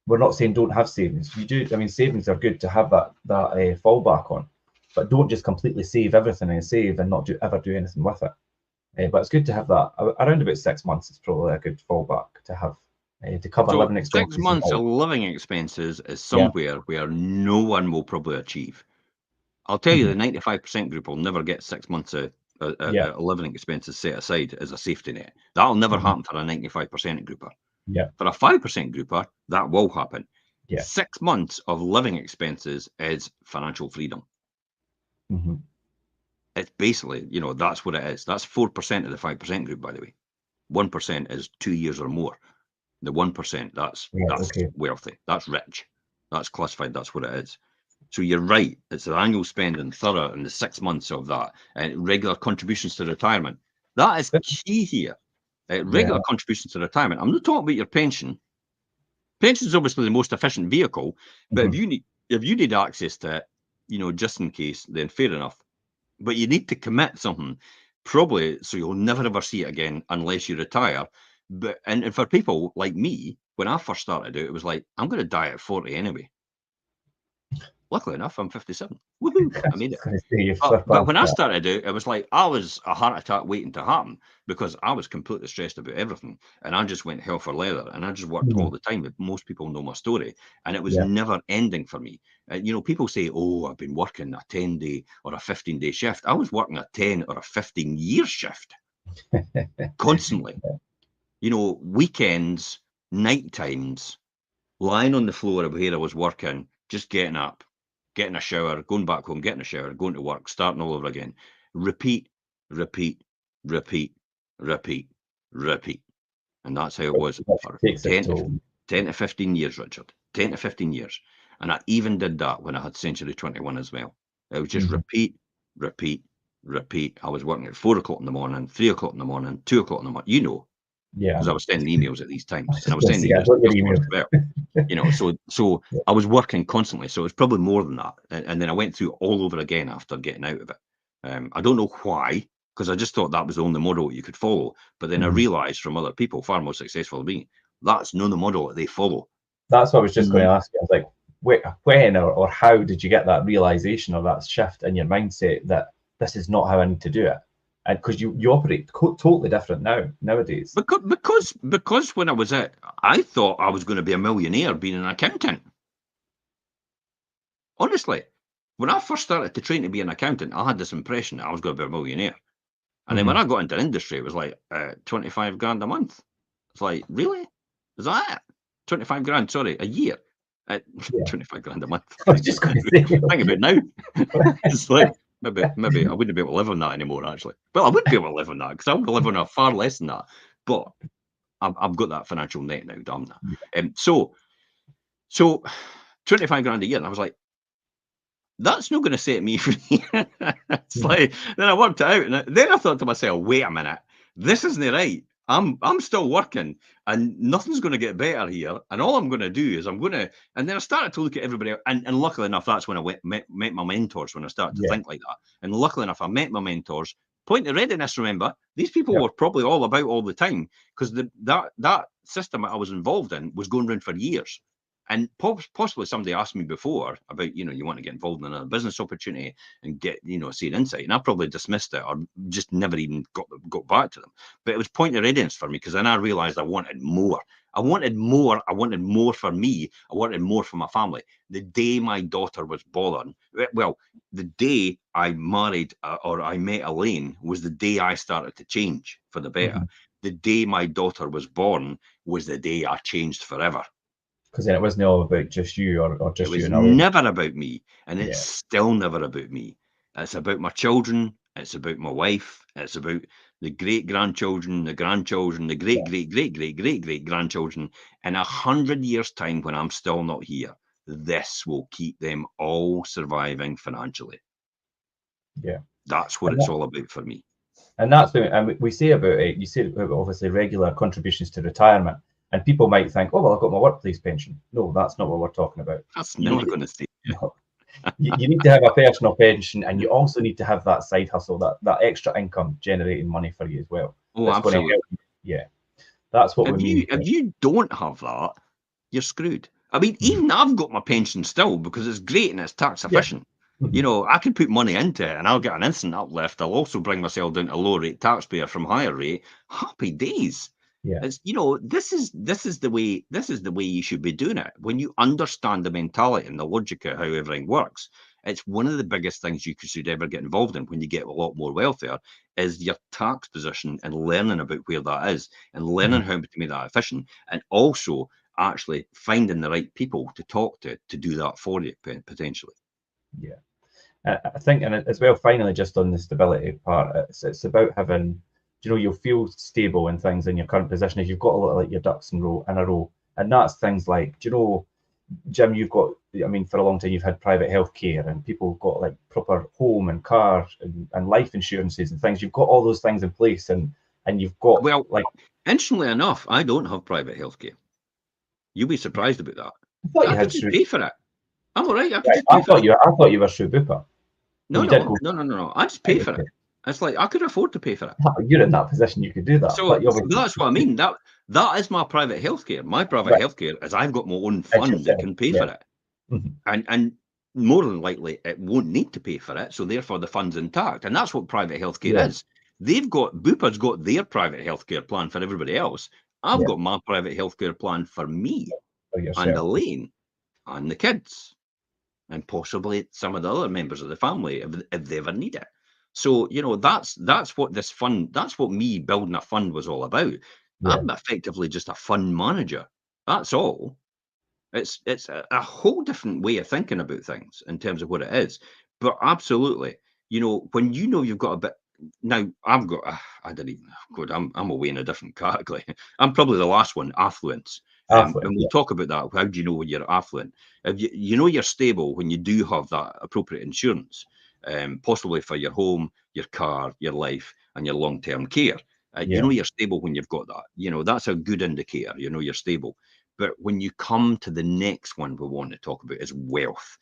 We're not saying don't have savings. You do. I mean, savings are good to have that fallback on, but don't just completely save everything and save and not ever do anything with it. But it's good to have that around about 6 months. Is probably a good fallback to have to cover So living 6 expenses and months of all. living expenses is Yeah. somewhere where no one will probably achieve. I'll tell you, the 95% group will never get 6 months of Yeah. living expenses set aside as a safety net. That'll never Mhm. happen for a 95% grouper. Yeah. For a 5% grouper, that will happen. Yeah. 6 months of living expenses is financial freedom. Mhm. It's basically, that's what it is. That's 4% of the 5% group, by the way. 1% is 2 years or more. The 1%, that's Right. Okay. wealthy. That's rich. That's classified. That's what it is. So you're right. It's an annual spending thorough in the 6 months of that, and regular contributions to retirement. That is key here. Yeah. Regular contributions to retirement. I'm not talking about your pension. Pension is obviously the most efficient vehicle, but Mhm. if you need access to it, just in case, then fair enough. But you need to commit something, probably, so you'll never ever see it again unless you retire. And for people like me, when I first started out, it was like, I'm going to die at 40 anyway. Luckily enough, I'm 57. Woohoo! I I made was it. going to say you've But surpassed when I that. started out, it was like I was a heart attack waiting to happen, because I was completely stressed about everything, and I just went hell for leather, and I just worked all Mhm. the time. But most people know my story, and it was Yeah. never ending for me. People say, "Oh, I've been working a 10-day or a 15-day shift." I was working a 10 or a 15-year shift constantly. Weekends, night times, lying on the floor of where I was working, just getting up, getting a shower, going back home, getting a shower, going to work, starting all over again. Repeat, repeat, repeat, repeat, repeat. And that's how it was Which for takes its 10 to, toll. 10 to 15 years, Richard. 10 to 15 years. And I even did that when I had Century 21 as well. It was just Mhm. repeat, repeat, repeat. I was working at 4 o'clock in the morning, 3 o'clock in the morning, 2 o'clock in the morning, Yeah. because I was sending emails at these I times, was and I just was going to sending say, I emails to got your customers email. as well. So I was working constantly. So it was probably more than that. And then I went through all over again after getting out of it. I don't know why, because I just thought that was the only model you could follow. But then I Mhm. realized from other people, far more successful than me, that's not the model that they follow. That's what I was just going Mm. to ask you. I was like, when or how did you get that realization or that shift in your mindset that this is not how I need to do it? And because you operate totally different nowadays. Because when I was I thought I was going to be a millionaire being an accountant. Honestly, when I first started to train to be an accountant, I had this impression that I was going to be a millionaire. And then when Mhm. I got into industry, it was like 25 grand a month. It's like, really? Is that it? 25 grand, sorry, a year. At Yeah. 25 grand a month. I was just going to say. Think about it now. It's like, maybe I wouldn't be able to live on that anymore, actually. Well, I would be able to live on that, because I would live on a far less than that. But I've got that financial net now, damn that. Yeah. So 25 grand a year, and I was like, that's not going to set me free. It's like, then I worked it out, and then I thought to myself, wait a minute, this isn't right. I'm still working, and nothing's going to get better here. And all I'm going to do is and then I started to look at everybody else, and luckily enough, that's when I met my mentors, when I started to think like that. And luckily enough, I met my mentors. Point of readiness, remember, these people were probably all about all the time, because that system that I was involved in was going around for years. And possibly somebody asked me before about, you want to get involved in a business opportunity and get, see an insight. And I probably dismissed it, or just never even got back to them. But it was point of readiness for me, because then I realized I wanted more. I wanted more. I wanted more for me. I wanted more for my family. The day my daughter was born, well, the day I married or I met Elaine was the day I started to change for the better. The day my daughter was born was the day I changed forever. Because then it wasn't all about just you or just you and It was Elaine. never about me, and it's still never about me. It's about my children. It's about my wife. It's about the great-grandchildren, the grandchildren, the great-great-great-great-great-great-grandchildren. In 100 years' time, when I'm still not here, this will keep them all surviving financially. Yeah. That's what it's all about for me. And that's what we say about it. You say about obviously regular contributions to retirement, and people might think, oh, well, I've got my workplace pension. No, that's not what we're talking about. That's never going to stay. No. You need to have a personal pension, and you also need to have that side hustle, that extra income generating money for you as well. Oh, absolutely. Help you. Yeah, that's what we mean. If you don't have that, you're screwed. I mean, even I've got my pension still, because it's great and it's tax efficient. I can put money into it and I'll get an instant uplift. I'll also bring myself down to low rate taxpayer from higher rate. Happy days. Yeah. It's, this is the way you should be doing it. When you understand the mentality and the logic of how everything works, it's one of the biggest things you should ever get involved in when you get a lot more wealthier, is your tax position and learning about where that is and learning how to make that efficient, and also actually finding the right people to talk to do that for you, potentially. Yeah. I think, and as well, finally, just on the stability part, it's about having, you'll feel stable in things in your current position as you've got a lot of like your ducks in a row. And that's things like, Jim, you've got, for a long time, you've had private healthcare, and people have got like proper home and car and life insurances and things. You've got all those things in place, and you've got, well, like, interestingly enough, I don't have private healthcare. You'll be surprised about that. I could just pay for it. I'm all right. I thought you were Sue Booper. No. I just pay for it. It's like I could afford to pay for it. You're in that position, you could do that. So that's what I mean. That is my private healthcare. My private healthcare is I've got my own fund that can pay for it, and more than likely it won't need to pay for it. So therefore, the fund's intact, and that's what private healthcare is. Bupa's got their private healthcare plan for everybody else. I've got my private healthcare plan for me and Elaine and the kids, and possibly some of the other members of the family if they ever need it. So, that's what this fund, that's what me building a fund was all about. I'm effectively just a fund manager. That's all. It's a whole different way of thinking about things in terms of what it is. But absolutely, when you've got a bit. Now, I've got, I don't even, good, I'm away in a different category. I'm probably the last one, affluence. And we'll talk about that. How do you know when you're affluent? If you know you're stable when you do have that appropriate insurance, possibly for your home, your car, your life, and your long-term care. You're stable when you've got that. That's a good indicator. You're stable. But when you come to the next one we want to talk about is wealth.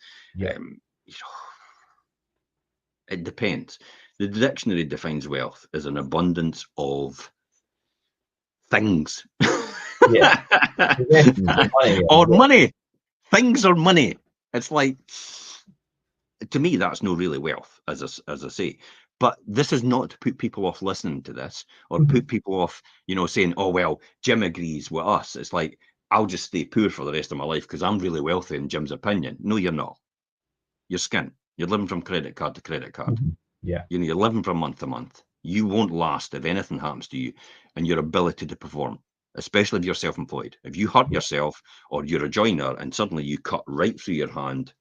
It depends. The dictionary defines wealth as an abundance of things. Or money. Things or money. It's like, to me, that's no really wealth, as I say. But this is not to put people off listening to this, or put people off, saying, oh, well, Jim agrees with us. It's like, I'll just stay poor for the rest of my life because I'm really wealthy in Jim's opinion. No, you're not. You're skint. You're living from credit card to credit card. You're living from month to month. You won't last if anything happens to you and your ability to perform. especially if you're self-employed. If you hurt yourself or you're a joiner and suddenly you cut right through your hand,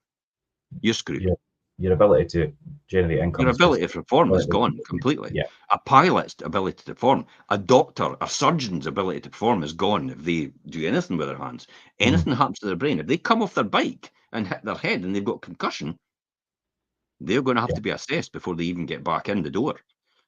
you're screwed. Your ability to generate income Your is just ability to perform is gone completely. Yeah. A pilot's ability to perform, a doctor, a surgeon's ability to perform is gone if they do anything with their hands. Anything happens to their brain. If they come off their bike and hit their head and they've got concussion, they're going to have to be assessed before they even get back in the door.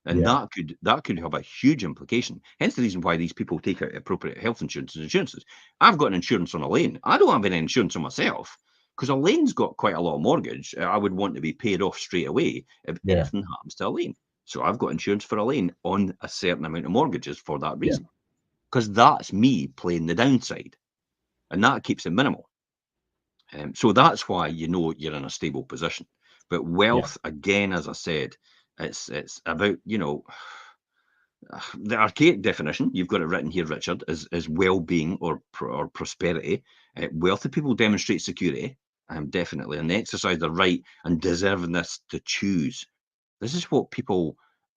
And that could have a huge implication. Hence the reason why these people take out appropriate health insurance and insurances. I've got an insurance on a lane. I don't have any insurance on myself because a lane's got quite a lot of mortgage. I would want to be paid off straight away if anything happens to a lane. So I've got insurance for a lane on a certain amount of mortgages for that reason. Because that's me playing the downside. And that keeps it minimal. So that's why you know you're in a stable position. But wealth, again, as I said, it's about, you know, the archaic definition, you've got it written here, Richard, is well-being or prosperity. Wealthy people demonstrate security, definitely, and they exercise their right and deservedness to choose. This is what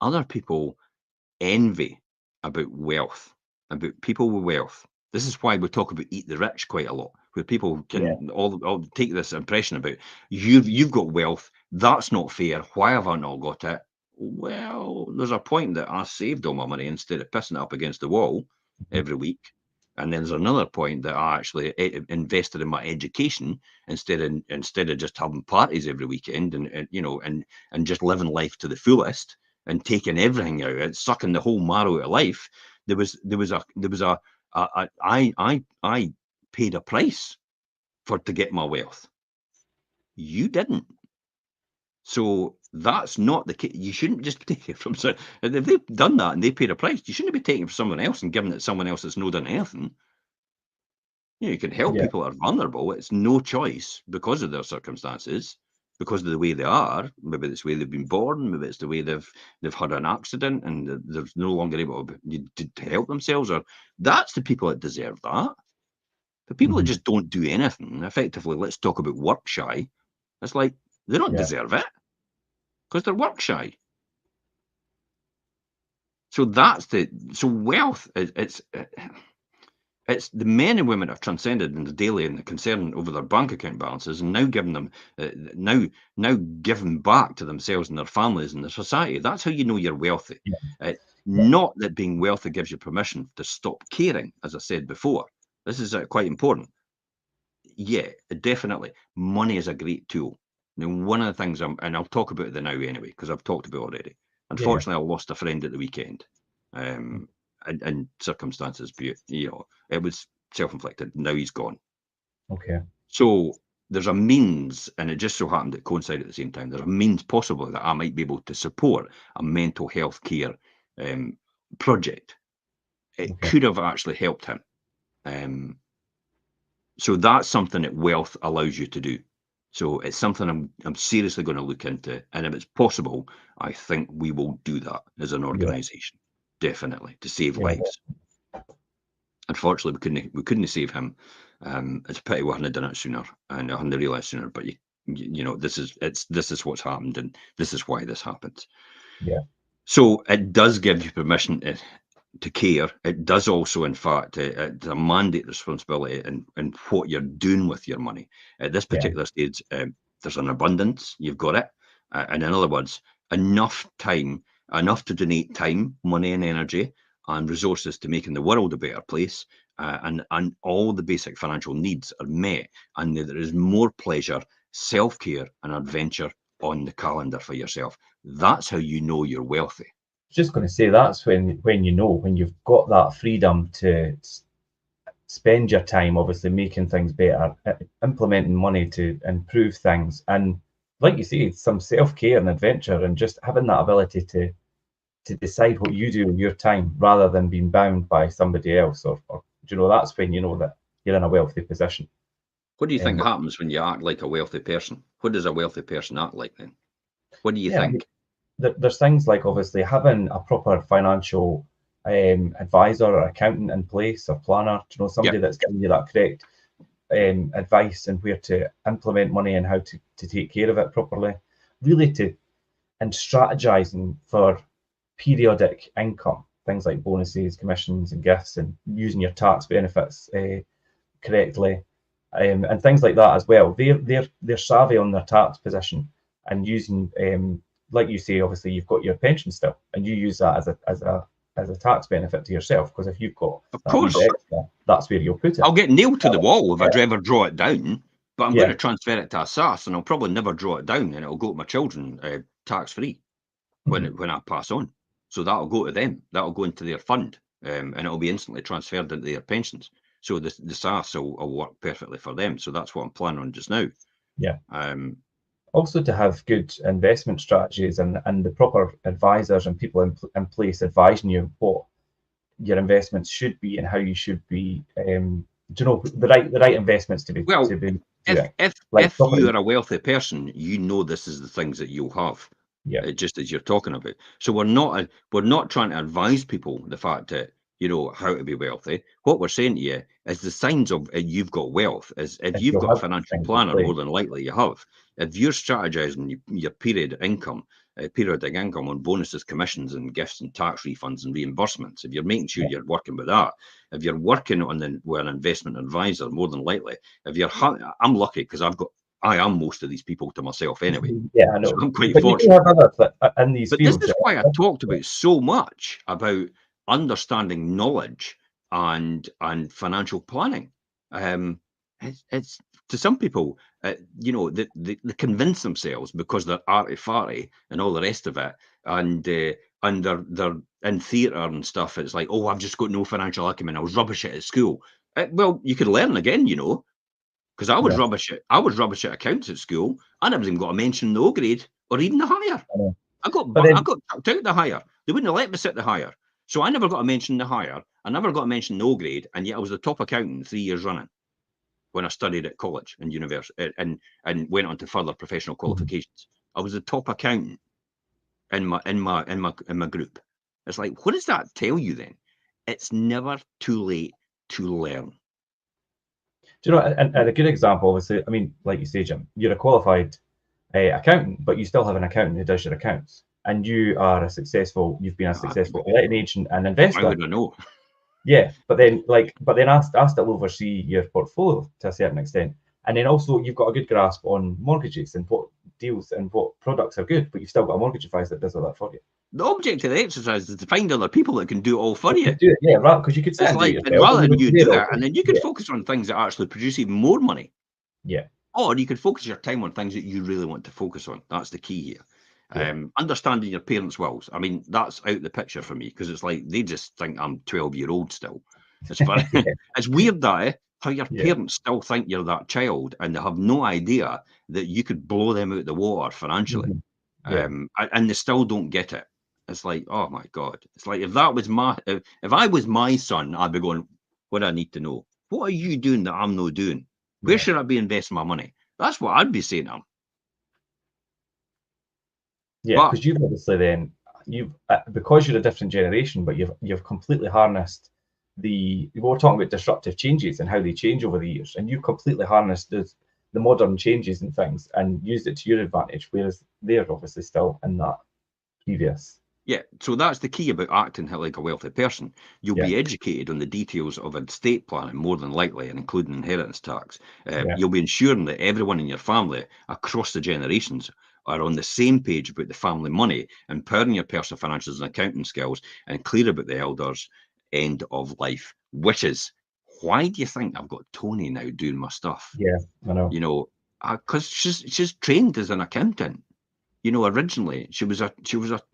other people envy about wealth, about people with wealth. This is why we talk about eat the rich quite a lot, where people can all take this impression about you've got wealth. That's not fair. Why have I not got it? Well, there's a point that I saved all my money instead of pissing it up against the wall every week. And then there's another point that I actually invested in my education instead of just having parties every weekend and you know and just living life to the fullest and taking everything out and sucking the whole marrow out of life. I paid a price to get my wealth. You didn't. So that's not the case. You shouldn't just take it from someone. If they've done that and they paid a price, you shouldn't be taking it from someone else and giving it to someone else that's not done anything. You can help people that are vulnerable. It's no choice because of their circumstances, because of the way they are. Maybe it's the way they've been born. Maybe it's the way they've had an accident and they're no longer able to help themselves. Or that's the people that deserve that. The people that just don't do anything, effectively, let's talk about work shy. It's like they don't deserve it because they're work shy. So wealth. It's the men and women have transcended in the daily and the concern over their bank account balances and now giving them now giving back to themselves and their families and the society. That's how you know you're wealthy. Not that being wealthy gives you permission to stop caring, as I said before. This is quite important. Yeah, definitely. Money is a great tool. Now, one of the things and I'll talk about it now anyway, because I've talked about it already. Unfortunately, I lost a friend at the weekend. And circumstances, you know, it was self-inflicted. Now he's gone. Okay. So there's a means, and it just so happened it coincided at the same time. There's a means possibly that I might be able to support a mental health care project. It could have actually helped him. So that's something that wealth allows you to do. So it's something I'm seriously going to look into, and if it's possible, I think we will do that as an organisation, definitely, to save lives. Unfortunately, we couldn't save him. It's a pity we hadn't done it sooner, and I hadn't realised sooner. But you know, this is what's happened, and this is why this happens. Yeah. So it does give you permission to care. It does also, in fact, it's a mandate responsibility in what you're doing with your money. At this particular stage, there's an abundance. You've got it. And in other words, enough to donate time, money and energy and resources to making the world a better place. And all the basic financial needs are met. And there is more pleasure, self-care and adventure on the calendar for yourself. That's how you know you're wealthy. Just going to say that's when you know, when you've got that freedom to spend your time obviously making things better, implementing money to improve things, and like you say, some self-care and adventure, and just having that ability to decide what you do with your time rather than being bound by somebody else, or you know, that's when you know that you're in a wealthy position. What do you think happens when you act like a wealthy person? What does a wealthy person act like then? What do you think? There's things like obviously having a proper financial advisor or accountant in place, or planner, you know, somebody that's giving you that correct advice and where to implement money and how to take care of it properly, really and strategizing for periodic income. things like bonuses, commissions, and gifts, and using your tax benefits correctly, and things like that as well. They're savvy on their tax position and using, like you say, obviously you've got your pension still, and you use that as a tax benefit to yourself, because if you've got Of that wee course, bit extra, that's where you'll put it. I'll get nailed to the wall if I ever draw it down, but I'm Yeah. going to transfer it to a SAS, and I'll probably never draw it down, and it'll go to my children tax free when I pass on. So that'll go to them. That'll go into their fund, and it'll be instantly transferred into their pensions. So the SAS will work perfectly for them. So that's what I'm planning on just now. Yeah. Also, to have good investment strategies and the proper advisors and people in place advising you what your investments should be and how you should be, the right investments to be. Well, if property. you're a wealthy person, you know this is the things that you'll have. Yeah. Just as you're talking about. So we're not trying to advise people the fact that how to be wealthy. What we're saying to you is the signs of you've got wealth is if you've got a financial planner, more than likely you have. If you're strategizing your periodic income on bonuses, commissions, and gifts and tax refunds and reimbursements, if you're making sure you're working with that, if you're working with an investment advisor, more than likely, I'm lucky because I am most of these people to myself anyway. Yeah, I know. So I'm quite but fortunate. You do have others in these fields. This is why I talked about so much about understanding knowledge and financial planning. It's to some people, they convince themselves because they're arty-farty and all the rest of it, and they're in theatre and stuff. It's like, oh, I've just got no financial acumen. I was rubbish at school. Well, you could learn again, because I was rubbish at accounts at school. I never even got a mention in the O grade or even the higher. I got chucked out the higher. They wouldn't have let me sit the higher. So I never got a mention in the higher. I never got a mention in the O grade, and yet I was the top accountant 3 years running when I studied at college and university and went on to further professional qualifications. I was the top accountant in my group. It's like, what does that tell you then? It's never too late to learn. Do you know, and a good example, obviously, I mean, like you say, Jim, you're a qualified accountant, but you still have an accountant who does your accounts, and you've been a successful letting agent and investor. I would know. Yeah, but then I still oversee your portfolio to a certain extent, and then also you've got a good grasp on mortgages and what deals and what products are good, but you've still got a mortgage advisor that does all that for you. The object of the exercise is to find other people that can do it all for you. Do it, yeah, right? Because you could say, rather than you do it, and then you could focus on things that actually produce even more money. Yeah. Or you could focus your time on things that you really want to focus on. That's the key here. Yeah. Understanding your parents' wills. I mean, that's out the picture for me, because it's like they just think I'm 12-year-old still. It's funny. It's weird that how your parents still think you're that child, and they have no idea that you could blow them out the water financially. And they still don't get it. It's like, oh my God. It's like if I was my son, I'd be going, what do I need to know? What are you doing that I'm not doing? Where should I be investing my money? That's what I'd be saying to him. Yeah, because you've obviously because you're a different generation, but you've completely harnessed we're talking about disruptive changes and how they change over the years, and you've completely harnessed the modern changes and things and used it to your advantage, whereas they're obviously still in that previous. Yeah, so that's the key about acting like a wealthy person. You'll be educated on the details of estate planning, more than likely, and including inheritance tax. You'll be ensuring that everyone in your family across the generations are on the same page about the family money, empowering your personal finances and accounting skills, and clear about the elders' end of life wishes. Why do you think I've got Tony now doing my stuff? Yeah, I know. Because she's trained as an accountant. Originally she was a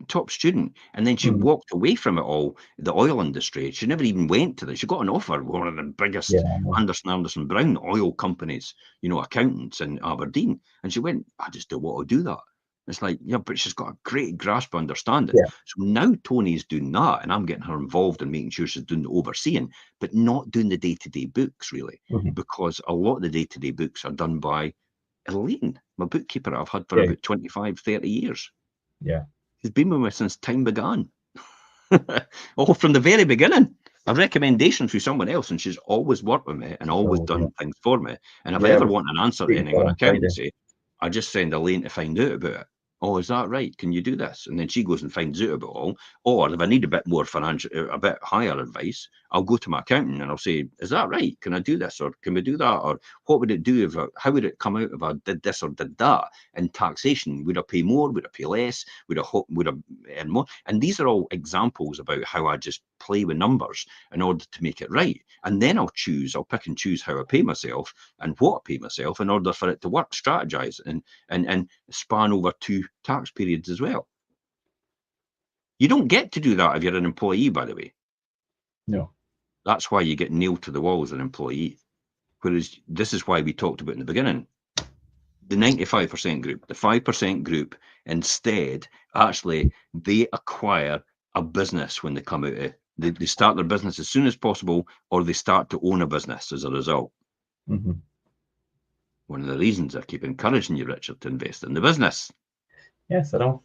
top student, and then she walked away from it all, the oil industry. She never even went to this. She got an offer, one of the biggest Anderson Brown oil companies, accountants in Aberdeen. And she went, I just don't want to do that. It's like, yeah, but she's got a great grasp of understanding. Yeah. So now Tony's doing that, and I'm getting her involved in making sure she's doing the overseeing, but not doing the day-to-day books, really, because a lot of the day-to-day books are done by Elaine, my bookkeeper I've had for about 25, 30 years. Yeah. She's been with me since time began. All from the very beginning. A recommendation through someone else, and she's always worked with me and always done things for me. And if I ever want an answer to anything on accountancy, I just send Elaine to find out about it. Oh, is that right? Can you do this? And then she goes and finds out about it all. Or if I need a bit more financial, a bit higher advice, I'll go to my accountant and I'll say, is that right? Can I do this? Or can we do that? Or what would it do if how would it come out if I did this or did that? In taxation, would I pay more? Would I pay less? Would I earn more? And these are all examples about how I just play with numbers in order to make it right. And then I'll pick and choose how I pay myself and what I pay myself in order for it to work, strategize and span over 2 tax periods as well. You don't get to do that if you're an employee, by the way. No. That's why you get nailed to the wall as an employee. Whereas this is why we talked about in the beginning. The 95% group, the 5% group, instead, actually, they acquire a business when they come out of they start their business as soon as possible, or they start to own a business as a result. Mm-hmm. One of the reasons I keep encouraging you, Richard, to invest in the business. Yes, I know.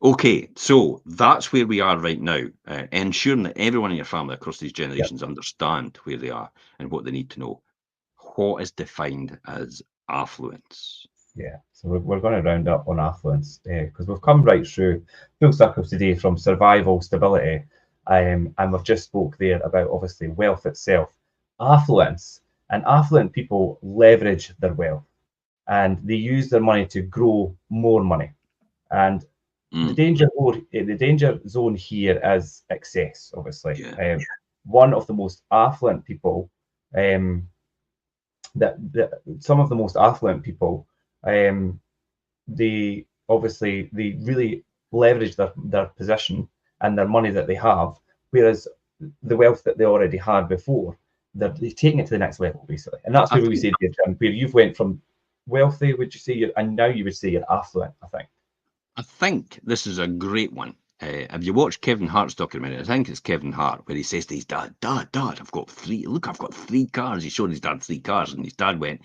Okay, so that's where we are right now, ensuring that everyone in your family across these generations understand where they are and what they need to know. What is defined as affluence? Yeah, so we're going to round up on affluence because we've come right through full circle today from survival, stability, and we've just spoke there about obviously wealth itself, affluence, and affluent people leverage their wealth and they use their money to grow more money. And the danger zone here is excess, obviously. Yeah. One of the most affluent people, um, that some of the most affluent people, they obviously they really leverage their position and their money that they have, whereas the wealth that they already had before, they're taking it to the next level basically. And that's I where we think, say, where you've went from wealthy, would you say, and now you would say you're affluent, I think. I think this is a great one. Have you watched Kevin Hart's documentary? I think it's Kevin Hart, where he says to his dad, Dad, I've got 3. Look, I've got 3 cars. He showed his dad 3 cars, and his dad went,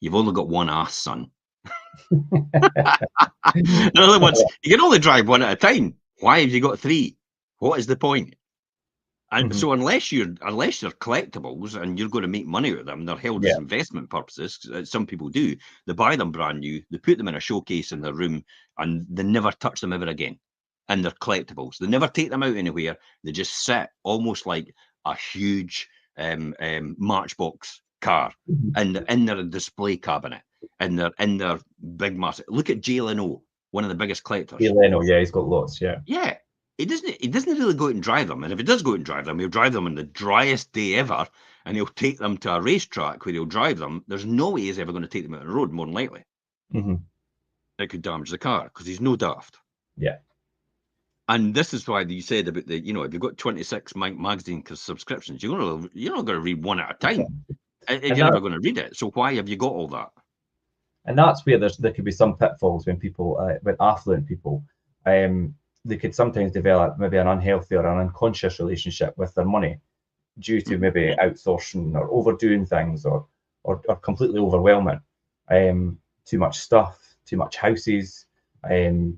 You've only got one ass, son. In other words, you can only drive one at a time. Why have you got 3? What is the point? And Mhm. so unless they're collectibles and you're going to make money out of them, they're held Yeah. as investment purposes. Some people do. They buy them brand new, they put them in a showcase in their room, and they never touch them ever again. And they're collectibles. They never take them out anywhere. They just sit almost like a huge Matchbox car Mhm. in their display cabinet, and they're in their big massive. Look at Jay Leno, one of the biggest collectors. Leno, yeah, he's got lots, yeah. Yeah, he doesn't really go out and drive them. And if he does go out and drive them, he'll drive them on the driest day ever, and he'll take them to a racetrack where he'll drive them. There's no way he's ever going to take them out on the road, more than likely. Hmm. It could damage the car because he's no daft. Yeah. And this is why you said about if you've got 26 magazine subscriptions, you're not going to read one at a time. You're And never that going to read it. So why have you got all that? and that's where there could be some pitfalls when people, when affluent people, they could sometimes develop maybe an unhealthy or an unconscious relationship with their money due to maybe outsourcing or overdoing things or completely overwhelming. Too much stuff, too much houses, a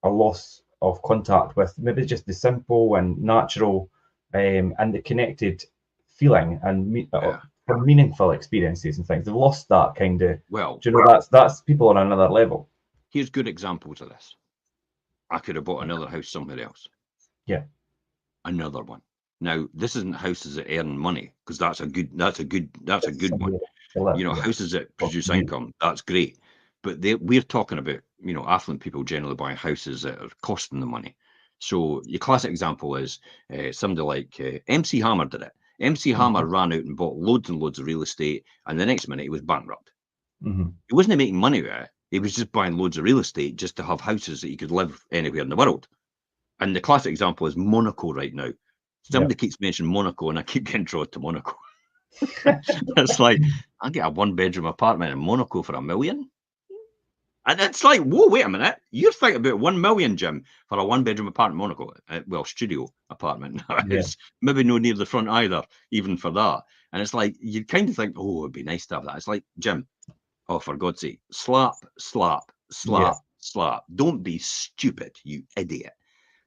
loss of contact with maybe just the simple and natural and the connected feeling and Yeah. for meaningful experiences and things. They've lost that kind of. Well, Do you know that's people on another level? here's good examples of this. I could have bought another house somewhere else. Yeah. Another one. Now, this isn't houses that earn money, because that's a good one. Yeah. Houses that produce Yeah. income, that's great. But we're talking about, affluent people generally buying houses that are costing them money. So your classic example is somebody like MC Hammer did it. MC Hammer ran out and bought loads and loads of real estate, and the next minute he was bankrupt. Mm-hmm. He wasn't making money with it. He was just buying loads of real estate just to have houses that he could live anywhere in the world. And the classic example is Monaco right now. Somebody keeps mentioning Monaco, and I keep getting drawn to Monaco. It's like, I get a 1-bedroom apartment in Monaco for $1 million. And it's like, whoa, wait a minute. You're thinking about 1 million, Jim, for a 1-bedroom apartment in Monaco. Studio apartment. Yeah. It's maybe no near the front either, even for that. And it's like, you kind of think, oh, it'd be nice to have that. It's like, Jim, oh, for God's sake, slap, slap, Yeah. slap, slap. Don't be stupid, you idiot.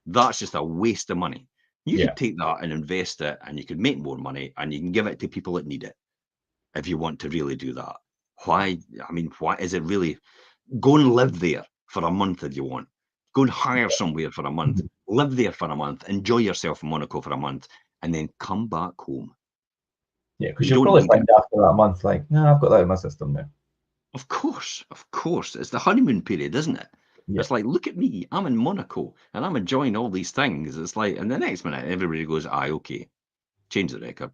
That's just a waste of money. You Yeah. could take that and invest it, and you could make more money, and you can give it to people that need it if you want to really do that. Why? I mean, why is it really? Go and live there for a month if you want. Go and hire somewhere for a month. Live there for a month. Enjoy yourself in Monaco for a month, and then come back home. Yeah, because You you'll don't probably need find it. after that month, like, no, I've got that in my system now. Of course. It's the honeymoon period, isn't it? Yeah. It's like, look at me, I'm in Monaco and I'm enjoying all these things. It's like, and the next minute, everybody goes, aye, okay, change the record.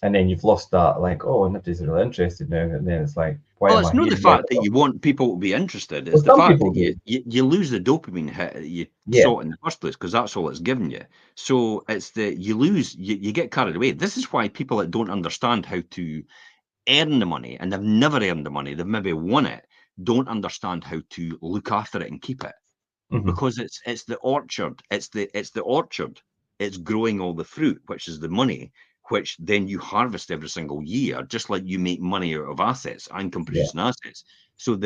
And then you've lost that, like, oh, nobody's really interested now. And then it's like, why Well, am it's I not here? the fact that you want people to be interested. It's Well, the some fact people that do. you lose the dopamine hit that you Yeah. sought in the first place because that's all it's given you. So it's the you get carried away. This is why people that don't understand how to earn the money and they've never earned the money, they've maybe won it, don't understand how to look after it and keep it. Mhm. Because it's the orchard, it's the orchard, it's growing all the fruit, which is the money, which then you harvest every single year, just like you make money out of assets, income producing assets. So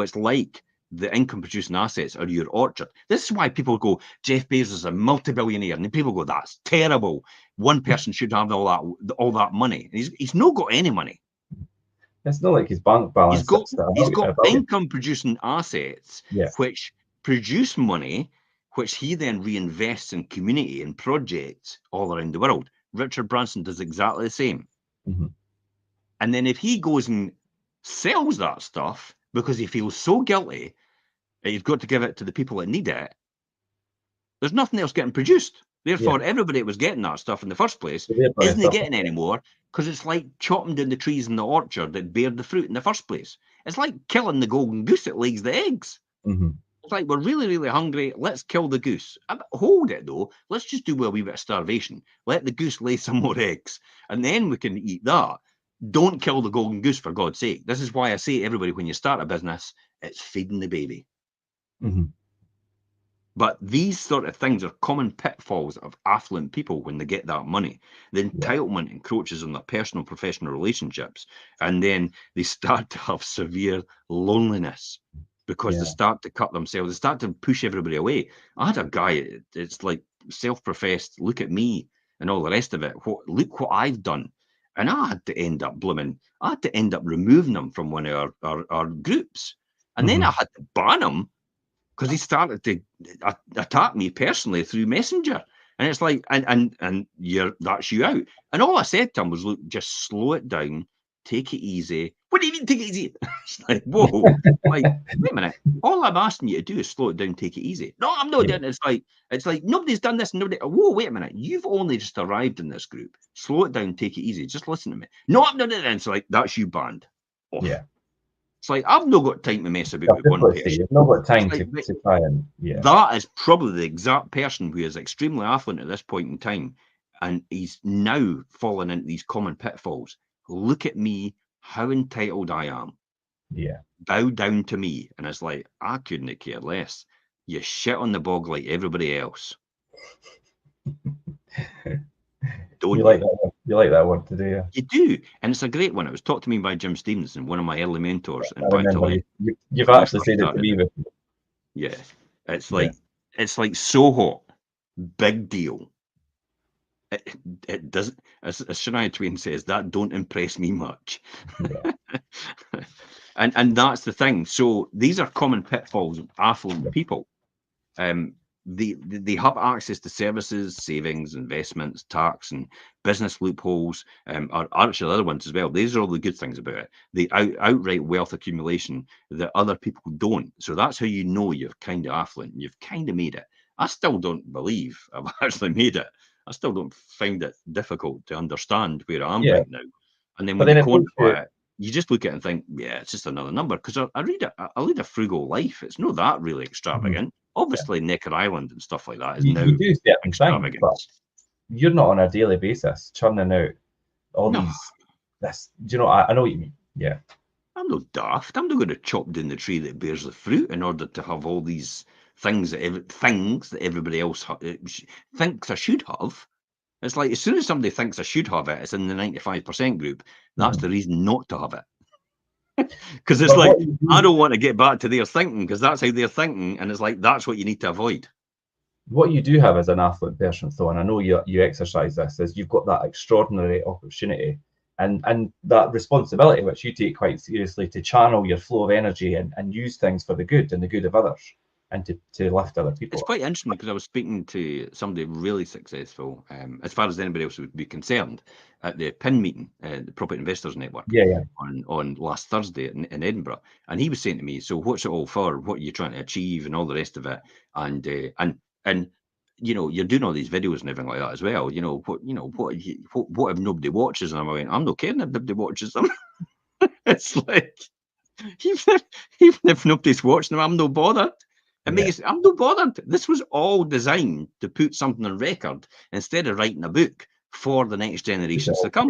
it's like the income producing assets are your orchard. This is why people go, Jeff Bezos is a multi-billionaire, and then people go, that's terrible. One person should have all that money. And he's not got any money. It's not like his bank balance sits at He's a got billion. income producing assets, Yeah. which produce money, which he then reinvests in community and projects all around the world. Richard Branson does exactly the same. Mhm. And then if he goes and sells that stuff because he feels so guilty that he's got to give it to the people that need it, there's nothing else getting produced. Therefore, everybody that was getting that stuff in the first place So they're going to isn't suffer. getting any more because it's like chopping down the trees in the orchard that bear the fruit in the first place. It's like killing the golden goose that lays the eggs. Mhm. It's like, we're really, really hungry. Let's kill the goose. Hold it, though. Let's just do a wee bit of starvation. Let the goose lay some more eggs, and then we can eat that. Don't kill the golden goose, for God's sake. This is why I say to everybody, when you start a business, it's feeding the baby. Mhm. But these sort of things are common pitfalls of affluent people when they get that money. The entitlement encroaches on their personal, professional relationships, and then they start to have severe loneliness because they start to cut themselves, they start to push everybody away. I had a guy, it's like self-professed, look at me and all the rest of it. Look what I've done. And I had to end up removing him from one of our groups. And then I had to ban him because he started to attack me personally through Messenger. And it's like, and that's you out. And all I said to him was, look, just slow it down, take it easy. What do you mean take it easy? It's like, whoa, like, wait a minute. All I'm asking you to do is slow it down, take it easy. No, I'm not doing it. It's like nobody's done this. Whoa, wait a minute. You've only just arrived in this group. Slow it down, take it easy. Just listen to me. No, I'm not doing it. It's like, that's you banned. Off. Yeah. It's like, I've not got time to mess about with one person. You've not got time like, to try and, That is probably the exact person who is extremely affluent at this point in time, and he's now fallen into these common pitfalls. Look at me, how entitled I am. Yeah. Bow down to me. And it's like, I couldn't care less. You shit on the bog like everybody else. Don't You like that one? You like that one today? You do, and it's a great one. It was taught to me by Jim Stevenson, one of my early mentors. I remember you've when we actually first said it to started me it. before. Yeah, it's like so hot, big deal. It doesn't, as Shania Twain says, that don't impress me much. Yeah. and that's the thing. So these are common pitfalls of affluent people. They have access to services, savings, investments, tax, and business loopholes. Are actually other ones as well. These are all the good things about it. The outright wealth accumulation that other people don't. So that's how you know you're kind of affluent. You've kind of made it. I still don't believe I've actually made it. I still don't find it difficult to understand where I am right now. And then But when then you it takes quantify it, you just look at it and think, yeah, it's just another number. Because I lead a frugal life. It's not that really extravagant. Obviously, Necker Island and stuff like that is now you do certain things, but extravagance. you're not on a daily basis churning out all these. This, do you know? I know what you mean. Yeah. I'm not daft. I'm not going to chop down the tree that bears the fruit in order to have all these things that everybody else thinks I should have. It's like as soon as somebody thinks I should have it, it's in the 95% group. That's the reason not to have it. Because it's like, I don't want to get back to their thinking because that's how they're thinking. And it's like, that's what you need to avoid. What you do have as an affluent person, though, and I know you exercise this, is you've got that extraordinary opportunity and that responsibility, which you take quite seriously, to channel your flow of energy and use things for the good and the good of others, and to lift other people It's up. quite interesting because I was speaking to somebody really successful, as far as anybody else would be concerned, at the PIN meeting, the Property Investors Network, Yeah. on last Thursday in Edinburgh, and he was saying to me, "So what's it all for? What are you trying to achieve, and all the rest of it?" And you know, you're doing all these videos and everything like that as well. You know what if nobody watches them? I went, I'm not caring if nobody watches them. It's like, even if nobody's watching them, I'm no bothered. I'm no bothered. This was all designed to put something on record instead of writing a book for the next generations to come.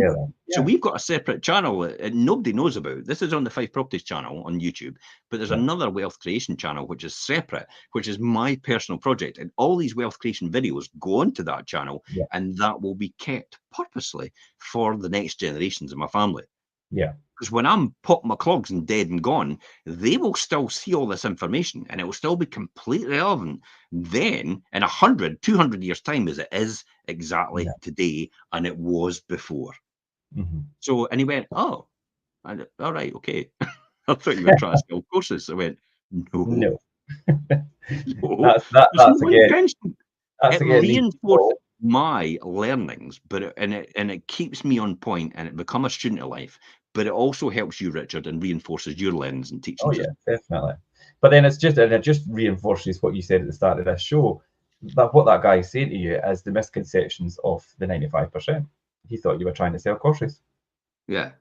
So we've got a separate channel that nobody knows about. This is on the Five Properties channel on YouTube, but there's another wealth creation channel which is separate, which is my personal project. And all these wealth creation videos go onto that channel, and that will be kept purposely for the next generations of my family. Yeah. Because when I'm pop my clogs and dead and gone, they will still see all this information, and it will still be completely relevant then in 100, 200 years' time, as it is exactly today, and it was before. So, and he went, "Oh, all right, okay." I thought you were trying to sell courses. I went, "No, no." That's No again. intention. That's It again. reinforces my learnings, but it keeps me on point, and it become a student of life. But it also helps you, Richard, and reinforces your learnings and teachings. Oh yeah, definitely. But then it just reinforces what you said at the start of this show, that what that guy is saying to you is the misconceptions of the 95%. He thought you were trying to sell courses. Yeah.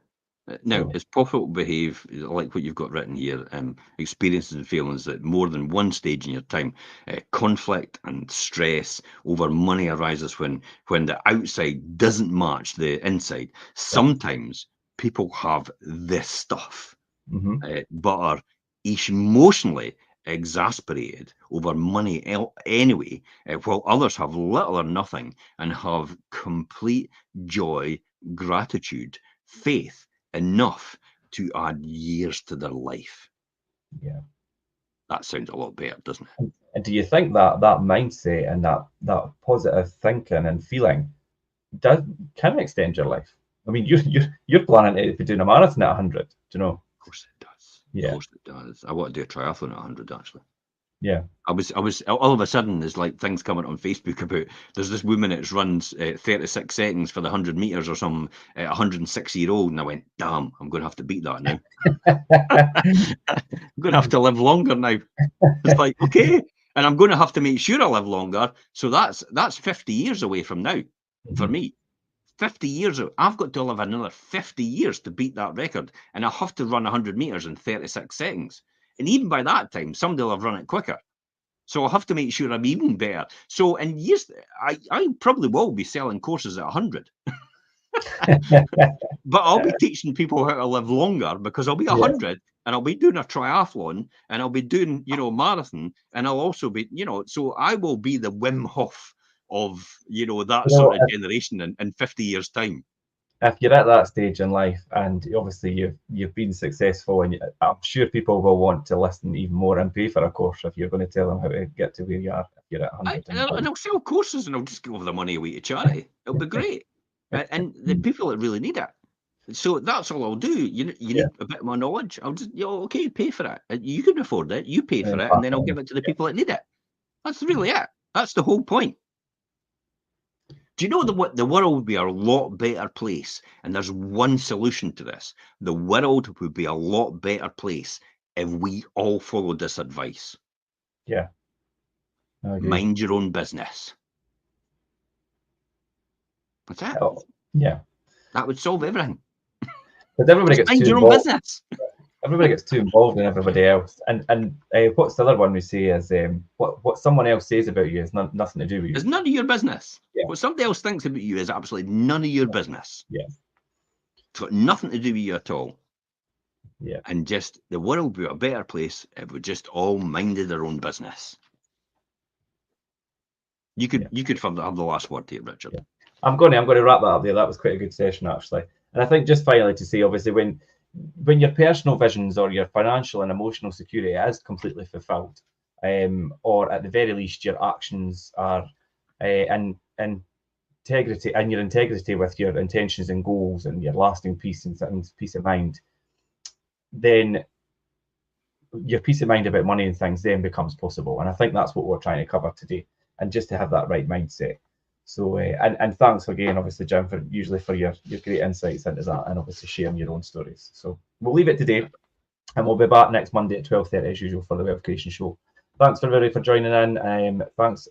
Now, it's profitable behave, like what you've got written here, experiences and feelings at more than one stage in your time. Conflict and stress over money arises when the outside doesn't match the inside. Sometimes people have this stuff, but are emotionally exasperated over money anyway, while others have little or nothing and have complete joy, gratitude, faith, enough to add years to their life. Yeah. That sounds a lot better, doesn't it? And do you think that that mindset and that positive thinking and feeling can extend your life? I mean, you're planning to be doing a marathon at 100. Do you know? Of course it does. Yeah. Of course it does. I want to do a triathlon at 100, actually. Yeah. I was all of a sudden, there's like things coming on Facebook about there's this woman that runs 36 seconds for the 100 meters or something at 106-year-old, and I went, damn, I'm going to have to beat that now. I'm going to have to live longer now. It's like, okay, and I'm going to have to make sure I live longer. So that's 50 years away from now for me. 50 years. I've got to live another 50 years to beat that record, and I have to run 100 meters in 36 seconds. And even by that time, somebody will have run it quicker. So I'll have to make sure I'm even better. So in years, I probably will be selling courses at 100. But I'll be teaching people how to live longer, because I'll be 100 and I'll be doing a triathlon and I'll be doing, marathon, and I'll also be, so I will be the Wim Hof of, that sort of generation in 50 years' time. If you're at that stage in life, and obviously you've been successful, and I'm sure people will want to listen even more and pay for a course if you're going to tell them how to get to where you are. If you're at 100, and I'll sell courses and I'll just give all the money away to charity. It'll be great, and the people that really need it. So that's all I'll do. You need a bit more knowledge. I'll just, okay, pay for it. You can afford it. You pay for it, and then I'll give it to the people that need it. That's really it. That's the whole point. Do you know the world would be a lot better place? And there's one solution to this. The world would be a lot better place if we all followed this advice. Yeah. Mind your own business. That's it. Oh, yeah. That would solve everything. But everybody gets mind too your own involved. business. Everybody gets too involved in everybody else. And what's the other one we say is what someone else says about you is nothing to do with you. It's none of your business. Yeah. What somebody else thinks about you is absolutely none of your business. Yeah. It's got nothing to do with you at all. Yeah. And just the world would be a better place if we just all minded our own business. You could have the last word here, Richard. Yeah. I'm going to wrap that up there. That was quite a good session, actually. And I think just finally to say, obviously, when your personal visions or your financial and emotional security is completely fulfilled, or at the very least your actions are in integrity with your intentions and goals and your lasting peace and things, peace of mind, then your peace of mind about money and things then becomes possible. And I think that's what we're trying to cover today, and just to have that right mindset. So and thanks again, obviously, Jim, for your great insights into that, and obviously sharing your own stories. So we'll leave it today, and we'll be back next Monday at 12:30 as usual for the Wealth Creation Show. Thanks everybody for joining in. Thanks.